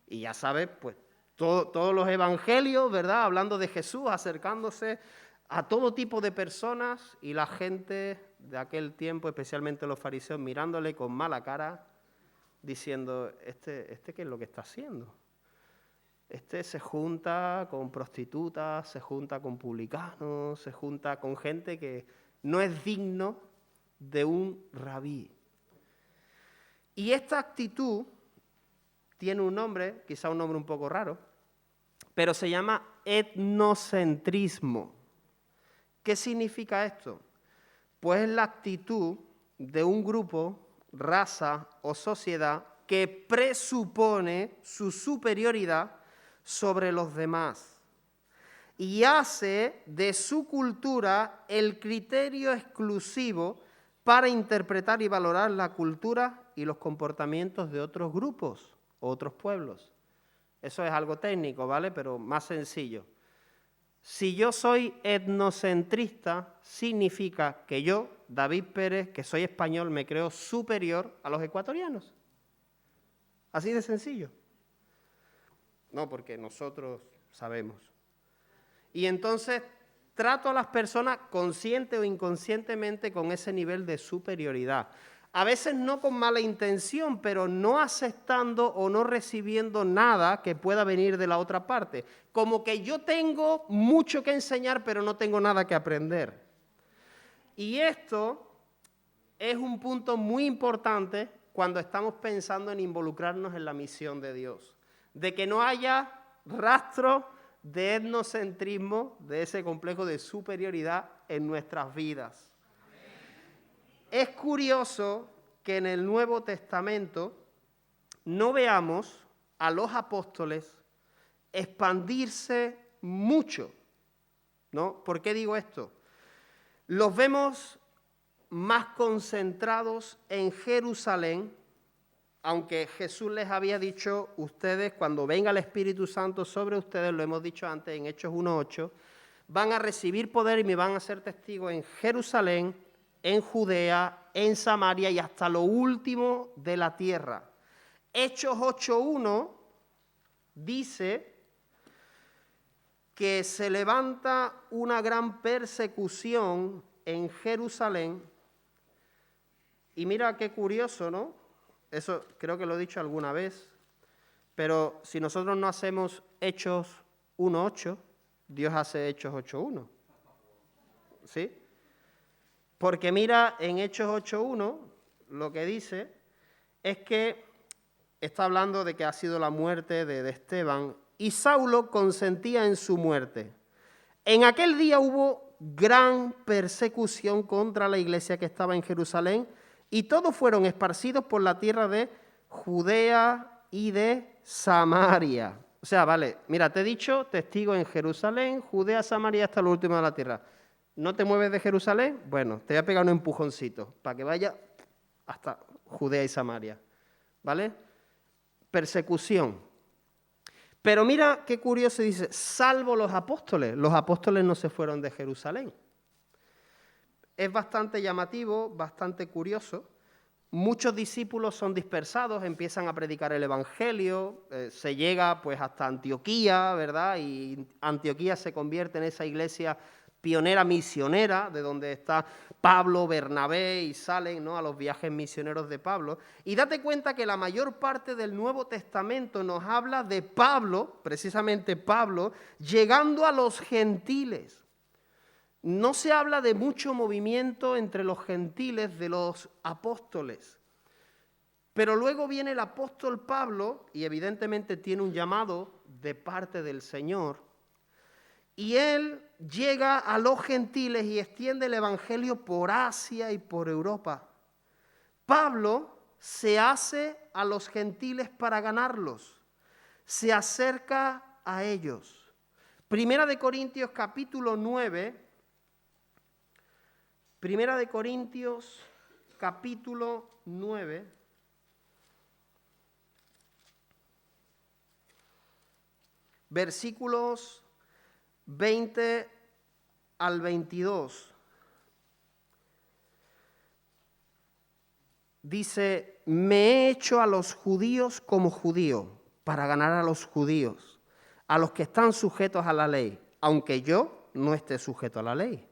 Y ya sabes, pues, todos los evangelios, ¿verdad? Hablando de Jesús, acercándose a todo tipo de personas, y la gente de aquel tiempo, especialmente los fariseos, mirándole con mala cara, diciendo, ¿este qué es lo que está haciendo? Este se junta con prostitutas, se junta con publicanos, se junta con gente que no es digno de un rabí. Y esta actitud tiene un nombre, quizá un nombre un poco raro, pero se llama etnocentrismo. ¿Qué significa esto? Pues es la actitud de un grupo, raza o sociedad que presupone su superioridad sobre los demás y hace de su cultura el criterio exclusivo para interpretar y valorar la cultura y los comportamientos de otros grupos o otros pueblos. Eso es algo técnico, ¿vale? Pero más sencillo. Si yo soy etnocentrista, significa que yo, David Pérez, que soy español, me creo superior a los ecuatorianos. Así de sencillo. No, porque nosotros sabemos. Y entonces trato a las personas consciente o inconscientemente con ese nivel de superioridad. A veces no con mala intención, pero no aceptando o no recibiendo nada que pueda venir de la otra parte. Como que yo tengo mucho que enseñar, pero no tengo nada que aprender. Y esto es un punto muy importante cuando estamos pensando en involucrarnos en la misión de Dios. De que no haya rastro de etnocentrismo, de ese complejo de superioridad en nuestras vidas. Es curioso que en el Nuevo Testamento no veamos a los apóstoles expandirse mucho, ¿no? ¿Por qué digo esto? Los vemos más concentrados en Jerusalén, aunque Jesús les había dicho, ustedes, cuando venga el Espíritu Santo sobre ustedes, lo hemos dicho antes en Hechos 1:8, van a recibir poder y me van a ser testigos en Jerusalén, en Judea, en Samaria y hasta lo último de la tierra. Hechos 8:1 dice que se levanta una gran persecución en Jerusalén. Y mira qué curioso, ¿no? Eso creo que lo he dicho alguna vez, pero si nosotros no hacemos Hechos 1:8, Dios hace Hechos 8:1. ¿Sí? Porque mira, en Hechos 8:1 lo que dice es que está hablando de que ha sido la muerte de Esteban y Saulo consentía en su muerte. En aquel día hubo gran persecución contra la iglesia que estaba en Jerusalén y todos fueron esparcidos por la tierra de Judea y de Samaria. O sea, vale, mira, te he dicho testigo en Jerusalén, Judea, Samaria hasta lo último de la tierra. ¿No te mueves de Jerusalén? Bueno, te voy a pegar un empujoncito para que vaya hasta Judea y Samaria. ¿Vale? Persecución. Pero mira qué curioso dice, salvo los apóstoles no se fueron de Jerusalén. Es bastante llamativo, bastante curioso. Muchos discípulos son dispersados, empiezan a predicar el Evangelio, se llega pues hasta Antioquía, ¿verdad? Y Antioquía se convierte en esa iglesia pionera misionera, de donde está Pablo, Bernabé y salen, ¿no?, a los viajes misioneros de Pablo. Y date cuenta que la mayor parte del Nuevo Testamento nos habla de Pablo, precisamente Pablo, llegando a los gentiles. No se habla de mucho movimiento entre los gentiles de los apóstoles. Pero luego viene el apóstol Pablo, y evidentemente tiene un llamado de parte del Señor, y él llega a los gentiles y extiende el Evangelio por Asia y por Europa. Pablo se hace a los gentiles para ganarlos, se acerca a ellos. Primera de Corintios capítulo 9, Primera de Corintios capítulo 9, versículos 20 al 22. Dice, me he hecho a los judíos como judío para ganar a los judíos, a los que están sujetos a la ley, aunque yo no esté sujeto a la ley.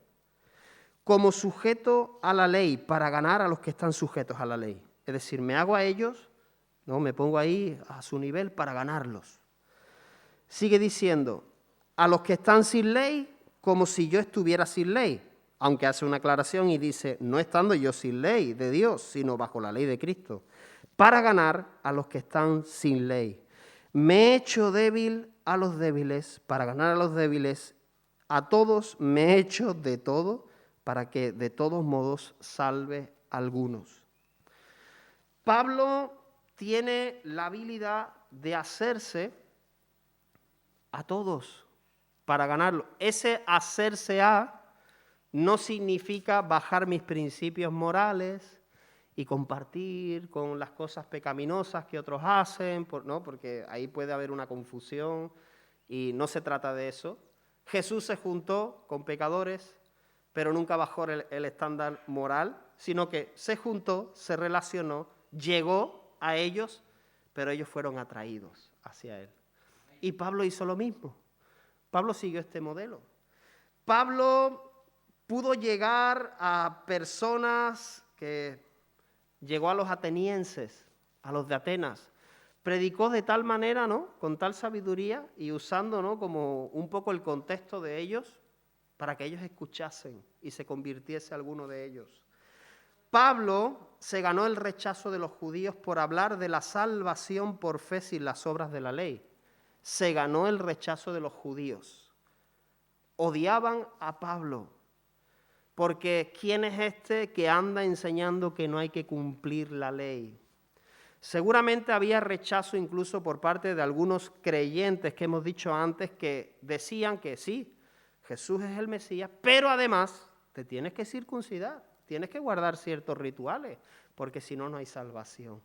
Como sujeto a la ley para ganar a los que están sujetos a la ley. Es decir, me hago a ellos, no, me pongo ahí a su nivel para ganarlos. Sigue diciendo, a los que están sin ley, como si yo estuviera sin ley. Aunque hace una aclaración y dice, no estando yo sin ley de Dios, sino bajo la ley de Cristo, para ganar a los que están sin ley. Me he hecho débil a los débiles, para ganar a los débiles. A todos me he hecho de todo, para que de todos modos salve a algunos. Pablo tiene la habilidad de hacerse a todos para ganarlo. Ese hacerse a no significa bajar mis principios morales y compartir con las cosas pecaminosas que otros hacen, ¿no? Porque ahí puede haber una confusión y no se trata de eso. Jesús se juntó con pecadores, pero nunca bajó el estándar moral, sino que se juntó, se relacionó, llegó a ellos, pero ellos fueron atraídos hacia él. Y Pablo hizo lo mismo. Pablo siguió este modelo. Pablo pudo llegar a personas que llegó a los atenienses, a los de Atenas. Predicó de tal manera, ¿no? Con tal sabiduría y usando, ¿no? Como un poco el contexto de ellos para que ellos escuchasen y se convirtiese alguno de ellos. Pablo se ganó el rechazo de los judíos por hablar de la salvación por fe sin las obras de la ley. Se ganó el rechazo de los judíos. Odiaban a Pablo. Porque ¿quién es este que anda enseñando que no hay que cumplir la ley? Seguramente había rechazo incluso por parte de algunos creyentes que hemos dicho antes que decían que sí, Jesús es el Mesías, pero además te tienes que circuncidar, tienes que guardar ciertos rituales, porque si no, no hay salvación.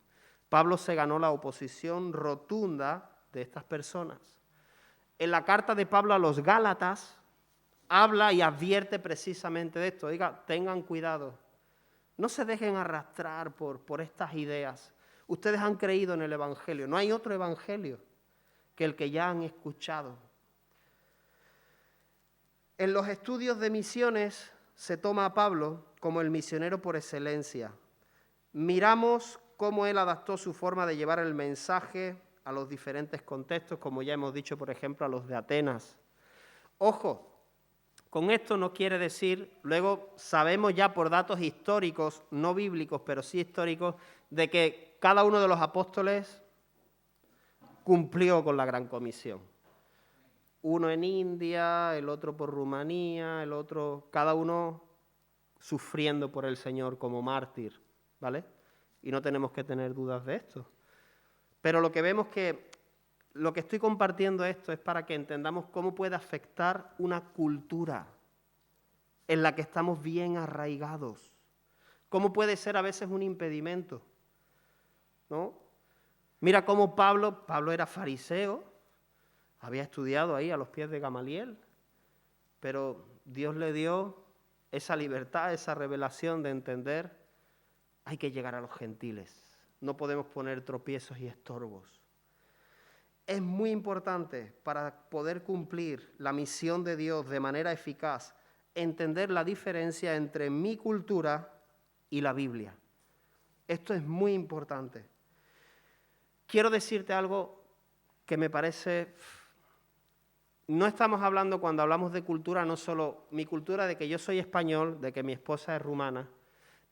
Pablo se ganó la oposición rotunda de estas personas. En la carta de Pablo a los Gálatas, habla y advierte precisamente de esto. Diga, tengan cuidado. No se dejen arrastrar por estas ideas. Ustedes han creído en el Evangelio. No hay otro Evangelio que el que ya han escuchado. En los estudios de misiones se toma a Pablo como el misionero por excelencia. Miramos cómo él adaptó su forma de llevar el mensaje a los diferentes contextos, como ya hemos dicho, por ejemplo, a los de Atenas. Ojo, con esto no quiere decir, luego sabemos ya por datos históricos, no bíblicos, pero sí históricos, de que cada uno de los apóstoles cumplió con la gran comisión. Uno en India, el otro por Rumanía, el otro, cada uno sufriendo por el Señor como mártir, ¿vale? Y no tenemos que tener dudas de esto. Pero lo que vemos que lo que estoy compartiendo esto es para que entendamos cómo puede afectar una cultura en la que estamos bien arraigados. Cómo puede ser a veces un impedimento, ¿no? Mira cómo Pablo era fariseo, había estudiado ahí a los pies de Gamaliel, pero Dios le dio esa libertad, esa revelación de entender, hay que llegar a los gentiles, no podemos poner tropiezos y estorbos. Es muy importante para poder cumplir la misión de Dios de manera eficaz, entender la diferencia entre mi cultura y la Biblia. Esto es muy importante. Quiero decirte algo que me parece... No estamos hablando, cuando hablamos de cultura, no solo mi cultura de que yo soy español, de que mi esposa es rumana.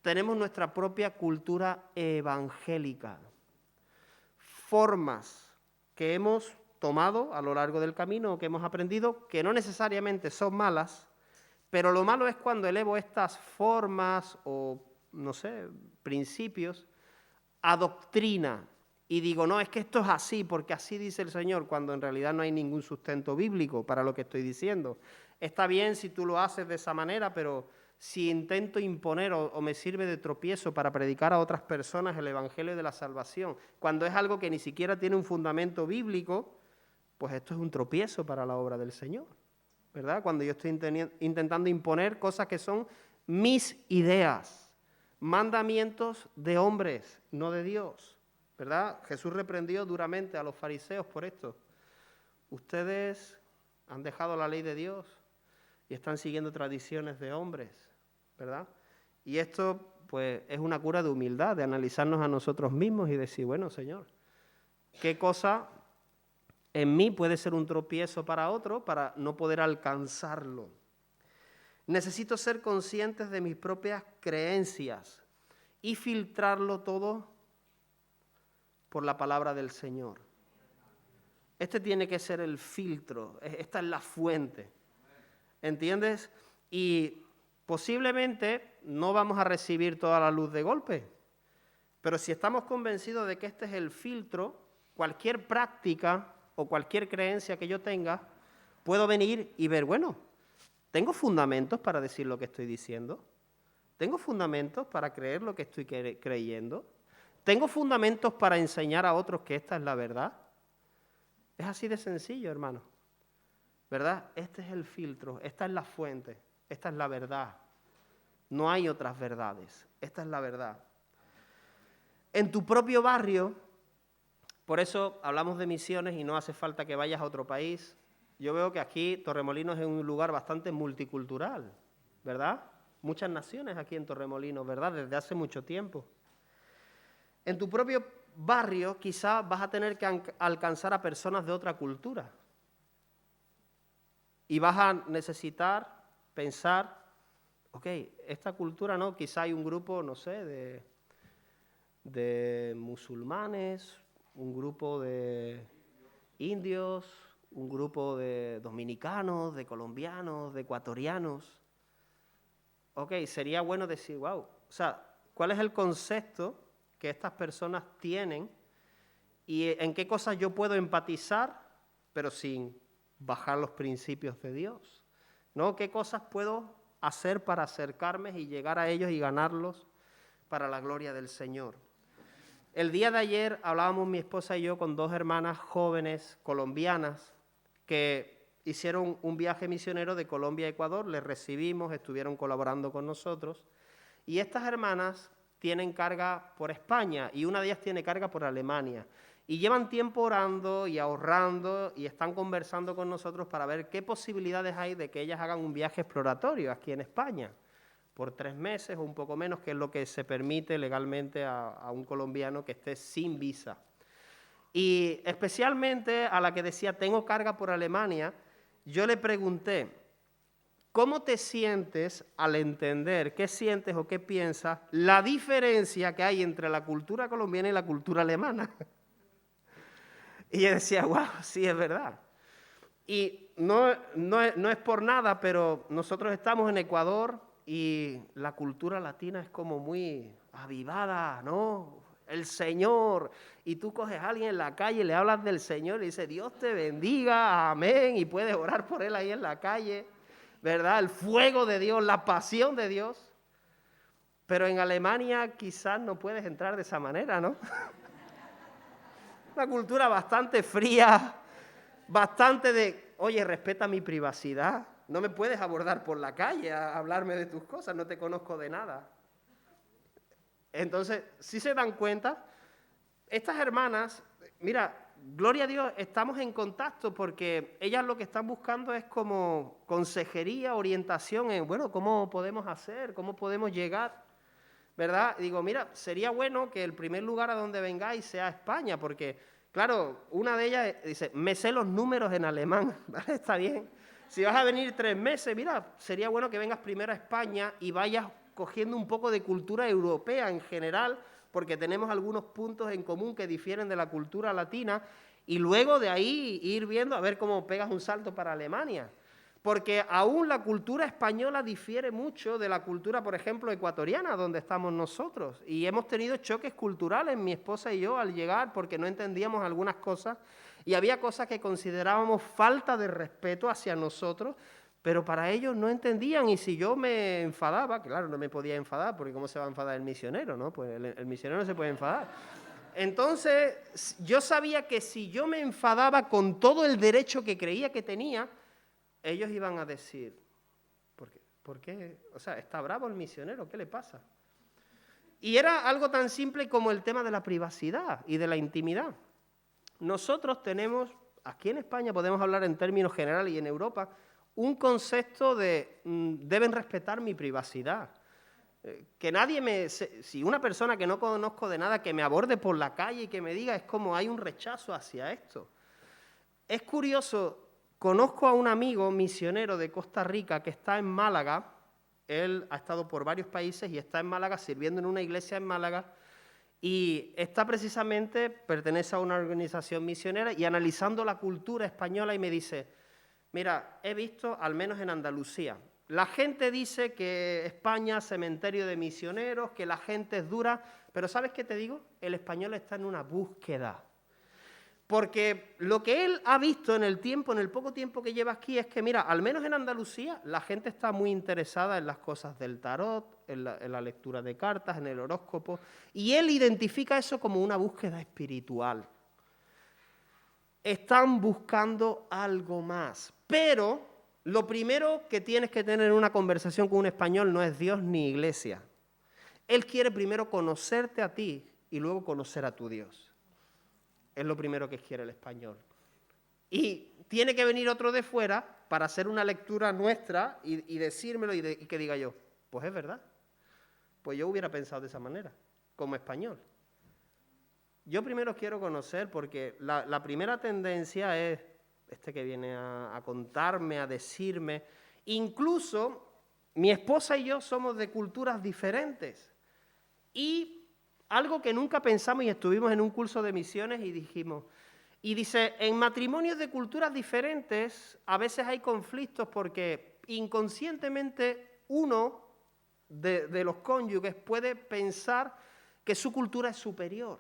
Tenemos nuestra propia cultura evangélica. Formas que hemos tomado a lo largo del camino, que hemos aprendido, que no necesariamente son malas, pero lo malo es cuando elevo estas formas o, no sé, principios adoctrina y digo, no, es que esto es así, porque así dice el Señor, cuando en realidad no hay ningún sustento bíblico para lo que estoy diciendo. Está bien si tú lo haces de esa manera, pero si intento imponer o me sirve de tropiezo para predicar a otras personas el Evangelio de la salvación, cuando es algo que ni siquiera tiene un fundamento bíblico, pues esto es un tropiezo para la obra del Señor, ¿verdad? Cuando yo estoy intentando imponer cosas que son mis ideas, mandamientos de hombres, no de Dios, ¿verdad? Jesús reprendió duramente a los fariseos por esto. Ustedes han dejado la ley de Dios y están siguiendo tradiciones de hombres, ¿verdad? Y esto, pues, es una cura de humildad, de analizarnos a nosotros mismos y decir, bueno, Señor, ¿qué cosa en mí puede ser un tropiezo para otro para no poder alcanzarlo? Necesito ser conscientes de mis propias creencias y filtrarlo todo por la palabra del Señor. Este tiene que ser el filtro, esta es la fuente, ¿entiendes? Y posiblemente no vamos a recibir toda la luz de golpe, pero si estamos convencidos de que este es el filtro, cualquier práctica o cualquier creencia que yo tenga, puedo venir y ver, bueno, ¿tengo fundamentos para decir lo que estoy diciendo? ¿Tengo fundamentos para creer lo que estoy creyendo? ¿Tengo fundamentos para enseñar a otros que esta es la verdad? Es así de sencillo, hermano, ¿verdad? Este es el filtro, esta es la fuente, esta es la verdad. No hay otras verdades, esta es la verdad. En tu propio barrio, por eso hablamos de misiones y no hace falta que vayas a otro país. Yo veo que aquí Torremolinos es un lugar bastante multicultural, ¿verdad? Muchas naciones aquí en Torremolinos, ¿verdad? Desde hace mucho tiempo. En tu propio barrio quizás vas a tener que alcanzar a personas de otra cultura. Y vas a necesitar pensar, ok, esta cultura no, quizá hay un grupo, no sé, de musulmanes, un grupo de indios, un grupo de dominicanos, de colombianos, de ecuatorianos. Ok, sería bueno decir, wow, o sea, ¿cuál es el concepto que estas personas tienen y en qué cosas yo puedo empatizar, pero sin bajar los principios de Dios? ¿No? ¿Qué cosas puedo hacer para acercarme y llegar a ellos y ganarlos para la gloria del Señor? El día de ayer hablábamos mi esposa y yo con dos hermanas jóvenes colombianas que hicieron un viaje misionero de Colombia a Ecuador, les recibimos, estuvieron colaborando con nosotros, y estas hermanas tienen carga por España y una de ellas tiene carga por Alemania. Y llevan tiempo orando y ahorrando y están conversando con nosotros para ver qué posibilidades hay de que ellas hagan un viaje exploratorio aquí en España, por 3 meses o un poco menos, que es lo que se permite legalmente a un colombiano que esté sin visa. Y especialmente a la que decía, tengo carga por Alemania, yo le pregunté, ¿cómo te sientes al entender, qué sientes o qué piensas, la diferencia que hay entre la cultura colombiana y la cultura alemana? Y ella decía, wow, sí, es verdad. Y no es por nada, pero nosotros estamos en Ecuador y la cultura latina es como muy avivada, ¿no? El Señor. Y tú coges a alguien en la calle, le hablas del Señor y le dices, Dios te bendiga, amén, y puedes orar por él ahí en la calle, ¿verdad? El fuego de Dios, la pasión de Dios. Pero en Alemania quizás no puedes entrar de esa manera, ¿no? Una cultura bastante fría, bastante de, oye, respeta mi privacidad, no me puedes abordar por la calle a hablarme de tus cosas, no te conozco de nada. Entonces, si se dan cuenta, estas hermanas, mira, gloria a Dios, estamos en contacto porque ellas lo que están buscando es como consejería, orientación en, bueno, ¿cómo podemos hacer? ¿Cómo podemos llegar? ¿Verdad? Digo, mira, sería bueno que el primer lugar a donde vengáis sea España, porque, claro, una de ellas dice, me sé los números en alemán, ¿vale? Está bien. Si vas a venir 3 meses, mira, sería bueno que vengas primero a España y vayas cogiendo un poco de cultura europea en general, porque tenemos algunos puntos en común que difieren de la cultura latina, y luego de ahí ir viendo a ver cómo pegas un salto para Alemania. Porque aún la cultura española difiere mucho de la cultura, por ejemplo, ecuatoriana, donde estamos nosotros. Y hemos tenido choques culturales, mi esposa y yo, al llegar, porque no entendíamos algunas cosas. Y había cosas que considerábamos falta de respeto hacia nosotros, pero para ellos no entendían. Y si yo me enfadaba, claro, no me podía enfadar, porque ¿cómo se va a enfadar el misionero, no? Pues el misionero no se puede enfadar. Entonces, yo sabía que si yo me enfadaba con todo el derecho que creía que tenía, ellos iban a decir, ¿por qué? O sea, ¿está bravo el misionero? ¿Qué le pasa? Y era algo tan simple como el tema de la privacidad y de la intimidad. Nosotros tenemos, aquí en España podemos hablar en términos generales y en Europa, un concepto de deben respetar mi privacidad. Que nadie si una persona que no conozco de nada que me aborde por la calle y que me diga, es como hay un rechazo hacia esto. Es curioso. Conozco a un amigo misionero de Costa Rica que está en Málaga. Él ha estado por varios países y está en Málaga sirviendo en una iglesia en Málaga y está precisamente, pertenece a una organización misionera y analizando la cultura española y me dice, mira, he visto, al menos en Andalucía, la gente dice que España es cementerio de misioneros, que la gente es dura, pero ¿sabes qué te digo? El español está en una búsqueda. Porque lo que él ha visto en el poco tiempo que lleva aquí, es que, mira, al menos en Andalucía, la gente está muy interesada en las cosas del tarot, en la lectura de cartas, en el horóscopo, y él identifica eso como una búsqueda espiritual. Están buscando algo más, pero lo primero que tienes que tener en una conversación con un español no es Dios ni iglesia. Él quiere primero conocerte a ti y luego conocer a tu Dios. Es lo primero que quiere el español. Y tiene que venir otro de fuera para hacer una lectura nuestra y decírmelo y que diga yo, pues es verdad. Pues yo hubiera pensado de esa manera, como español. Yo primero quiero conocer, porque la primera tendencia es este que viene a contarme, a decirme. Incluso mi esposa y yo somos de culturas diferentes. Y algo que nunca pensamos, y estuvimos en un curso de misiones y dijimos, y dice, en matrimonios de culturas diferentes a veces hay conflictos porque inconscientemente uno de los cónyuges puede pensar que su cultura es superior.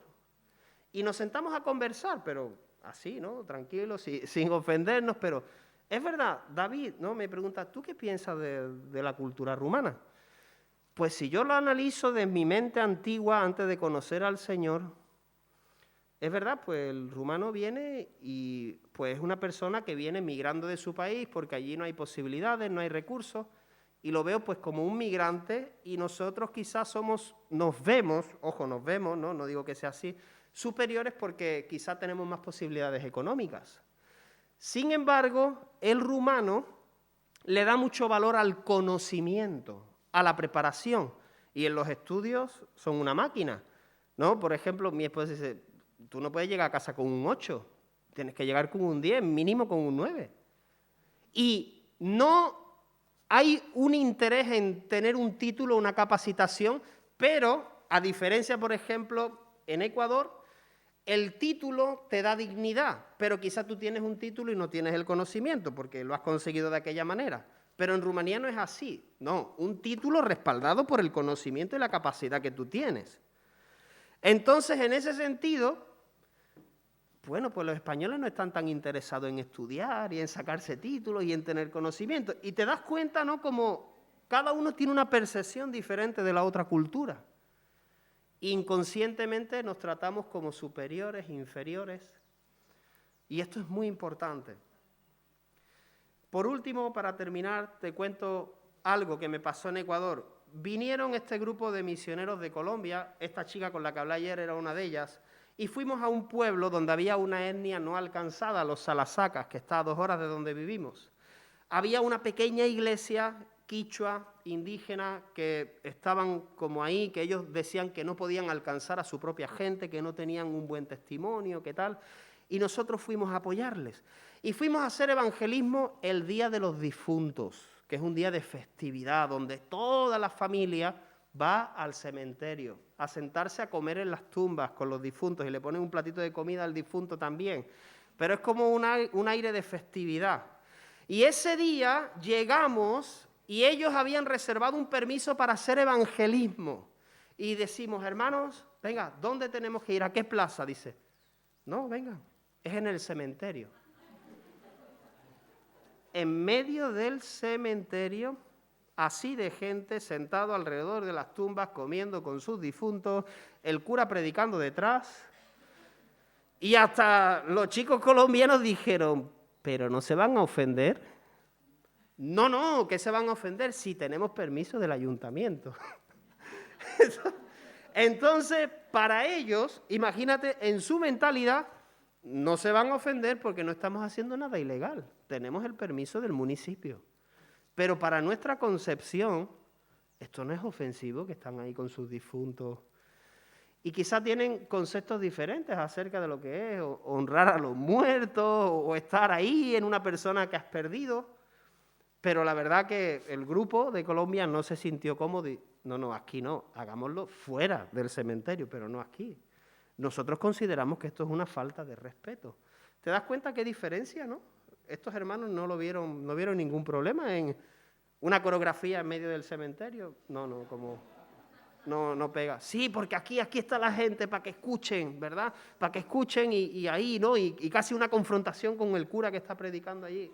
Y nos sentamos a conversar, pero así, ¿no? Tranquilos, sin ofendernos, pero es verdad, David, ¿no? Me pregunta, ¿tú qué piensas de la cultura rumana? Pues si yo lo analizo de mi mente antigua antes de conocer al Señor, es verdad, pues el rumano viene y pues es una persona que viene migrando de su país porque allí no hay posibilidades, no hay recursos, y lo veo pues como un migrante y nosotros quizás nos vemos, no digo que sea así, superiores porque quizás tenemos más posibilidades económicas. Sin embargo, el rumano le da mucho valor al conocimiento, a la preparación, y en los estudios son una máquina, ¿no? Por ejemplo, mi esposa dice, tú no puedes llegar a casa con un 8, tienes que llegar con un 10, mínimo con un 9. Y no hay un interés en tener un título, una capacitación, pero a diferencia, por ejemplo, en Ecuador, el título te da dignidad, pero quizás tú tienes un título y no tienes el conocimiento porque lo has conseguido de aquella manera. Pero en Rumanía no es así, no, un título respaldado por el conocimiento y la capacidad que tú tienes. Entonces, en ese sentido, bueno, pues los españoles no están tan interesados en estudiar y en sacarse títulos y en tener conocimiento. Y te das cuenta, ¿no?, como cada uno tiene una percepción diferente de la otra cultura. Inconscientemente nos tratamos como superiores, inferiores, y esto es muy importante. Por último, para terminar, te cuento algo que me pasó en Ecuador. Vinieron este grupo de misioneros de Colombia, esta chica con la que hablé ayer era una de ellas, y fuimos a un pueblo donde había una etnia no alcanzada, los salasacas, que está a 2 horas de donde vivimos. Había una pequeña iglesia quichua, indígena, que estaban como ahí, que ellos decían que no podían alcanzar a su propia gente, que no tenían un buen testimonio, que tal, y nosotros fuimos a apoyarles. Y fuimos a hacer evangelismo el Día de los Difuntos, que es un día de festividad, donde toda la familia va al cementerio a sentarse a comer en las tumbas con los difuntos y le ponen un platito de comida al difunto también. Pero es como un aire de festividad. Y ese día llegamos y ellos habían reservado un permiso para hacer evangelismo. Y decimos, hermanos, venga, ¿dónde tenemos que ir? ¿A qué plaza? Dice, no, venga, es en el cementerio. En medio del cementerio, así de gente sentado alrededor de las tumbas, comiendo con sus difuntos, el cura predicando detrás. Y hasta los chicos colombianos dijeron, ¿pero no se van a ofender? No, ¿qué se van a ofender si tenemos permiso del ayuntamiento? Entonces, para ellos, imagínate, en su mentalidad, no se van a ofender porque no estamos haciendo nada ilegal. Tenemos el permiso del municipio. Pero para nuestra concepción, esto no es ofensivo, que están ahí con sus difuntos. Y quizás tienen conceptos diferentes acerca de lo que es honrar a los muertos o estar ahí en una persona que has perdido. Pero la verdad que el grupo de Colombia no se sintió cómodo. No, aquí no, hagámoslo fuera del cementerio, pero no aquí. Nosotros consideramos que esto es una falta de respeto. ¿Te das cuenta qué diferencia, no? Estos hermanos no vieron ningún problema en una coreografía en medio del cementerio. No pega. Sí, porque aquí está la gente para que escuchen, ¿verdad? Para que escuchen y ahí, ¿no? Y casi una confrontación con el cura que está predicando allí.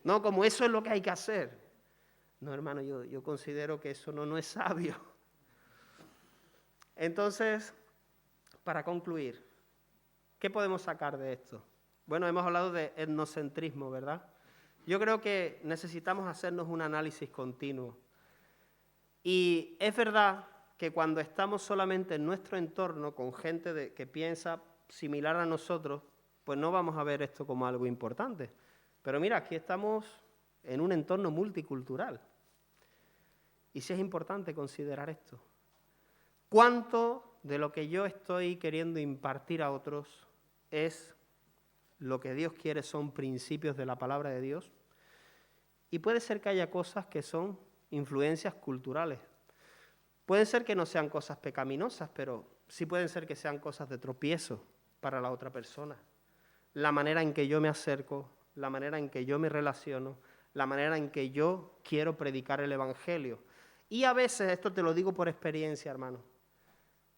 No, como eso es lo que hay que hacer. No, hermano, yo considero que eso no es sabio. Entonces, para concluir, ¿qué podemos sacar de esto? Bueno, hemos hablado de etnocentrismo, ¿verdad? Yo creo que necesitamos hacernos un análisis continuo. Y es verdad que cuando estamos solamente en nuestro entorno con gente que piensa similar a nosotros, pues no vamos a ver esto como algo importante. Pero mira, aquí estamos en un entorno multicultural. Y sí es importante considerar esto. ¿Cuánto de lo que yo estoy queriendo impartir a otros es lo que Dios quiere, son principios de la palabra de Dios? Y puede ser que haya cosas que son influencias culturales. Puede ser que no sean cosas pecaminosas, pero sí pueden ser que sean cosas de tropiezo para la otra persona. La manera en que yo me acerco, la manera en que yo me relaciono, la manera en que yo quiero predicar el Evangelio. Y a veces, esto te lo digo por experiencia, hermano,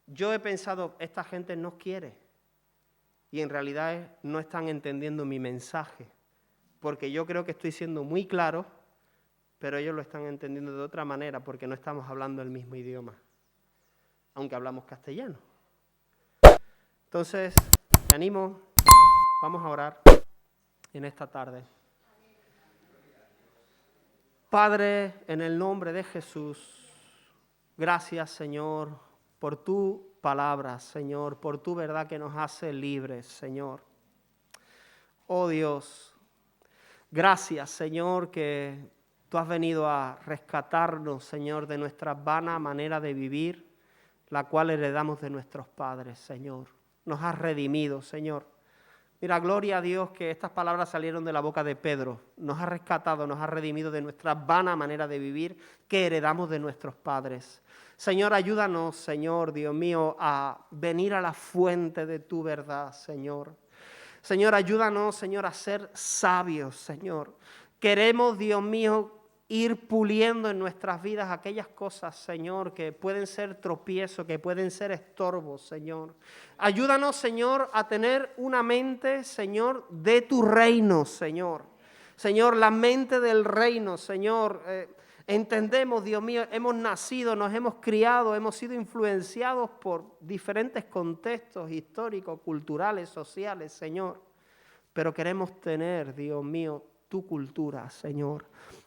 yo he pensado, esta gente no quiere. Y en realidad no están entendiendo mi mensaje. Porque yo creo que estoy siendo muy claro, pero ellos lo están entendiendo de otra manera porque no estamos hablando el mismo idioma, aunque hablamos castellano. Entonces, te animo, vamos a orar en esta tarde. Padre, en el nombre de Jesús, gracias, Señor, por tu palabra, Señor, por tu verdad que nos hace libres, Señor. Oh Dios, gracias, Señor, que tú has venido a rescatarnos, Señor, de nuestra vana manera de vivir, la cual heredamos de nuestros padres, Señor. Nos has redimido, Señor. Mira, gloria a Dios que estas palabras salieron de la boca de Pedro. Nos ha rescatado, nos ha redimido de nuestra vana manera de vivir que heredamos de nuestros padres. Señor, ayúdanos, Señor, Dios mío, a venir a la fuente de tu verdad, Señor. Señor, ayúdanos, Señor, a ser sabios, Señor. Queremos, Dios mío, ir puliendo en nuestras vidas aquellas cosas, Señor, que pueden ser tropiezos, que pueden ser estorbos, Señor. Ayúdanos, Señor, a tener una mente, Señor, de tu reino, Señor. Señor, la mente del reino, Señor. Entendemos, Dios mío, hemos nacido, nos hemos criado, hemos sido influenciados por diferentes contextos históricos, culturales, sociales, Señor. Pero queremos tener, Dios mío, tu cultura, Señor.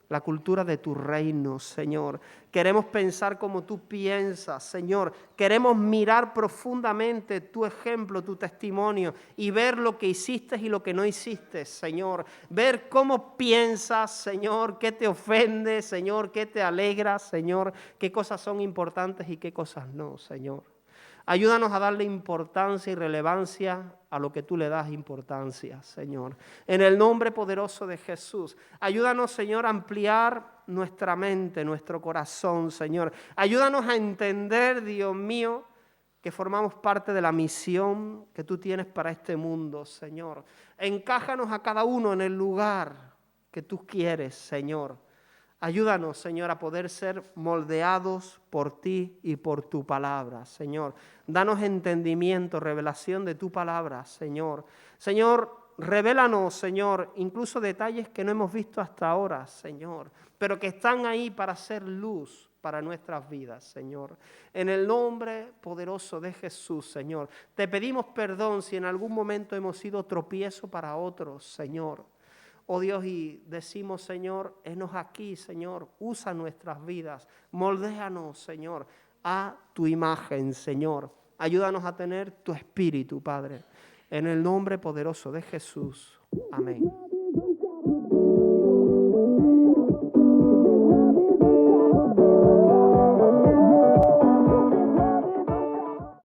La cultura de tu reino, Señor. Queremos pensar como tú piensas, Señor. Queremos mirar profundamente tu ejemplo, tu testimonio y ver lo que hiciste y lo que no hiciste, Señor. Ver cómo piensas, Señor, qué te ofende, Señor, qué te alegra, Señor, qué cosas son importantes y qué cosas no, Señor. Ayúdanos a darle importancia y relevancia a lo que tú le das importancia, Señor. En el nombre poderoso de Jesús, ayúdanos, Señor, a ampliar nuestra mente, nuestro corazón, Señor. Ayúdanos a entender, Dios mío, que formamos parte de la misión que tú tienes para este mundo, Señor. Encájanos a cada uno en el lugar que tú quieres, Señor. Ayúdanos, Señor, a poder ser moldeados por ti y por tu palabra, Señor. Danos entendimiento, revelación de tu palabra, Señor. Señor, revélanos, Señor, incluso detalles que no hemos visto hasta ahora, Señor, pero que están ahí para hacer luz para nuestras vidas, Señor. En el nombre poderoso de Jesús, Señor, te pedimos perdón si en algún momento hemos sido tropiezo para otros, Señor. Oh Dios, y decimos, Señor, henos aquí, Señor, usa nuestras vidas, moldéanos, Señor, a tu imagen, Señor. Ayúdanos a tener tu espíritu, Padre. En el nombre poderoso de Jesús. Amén.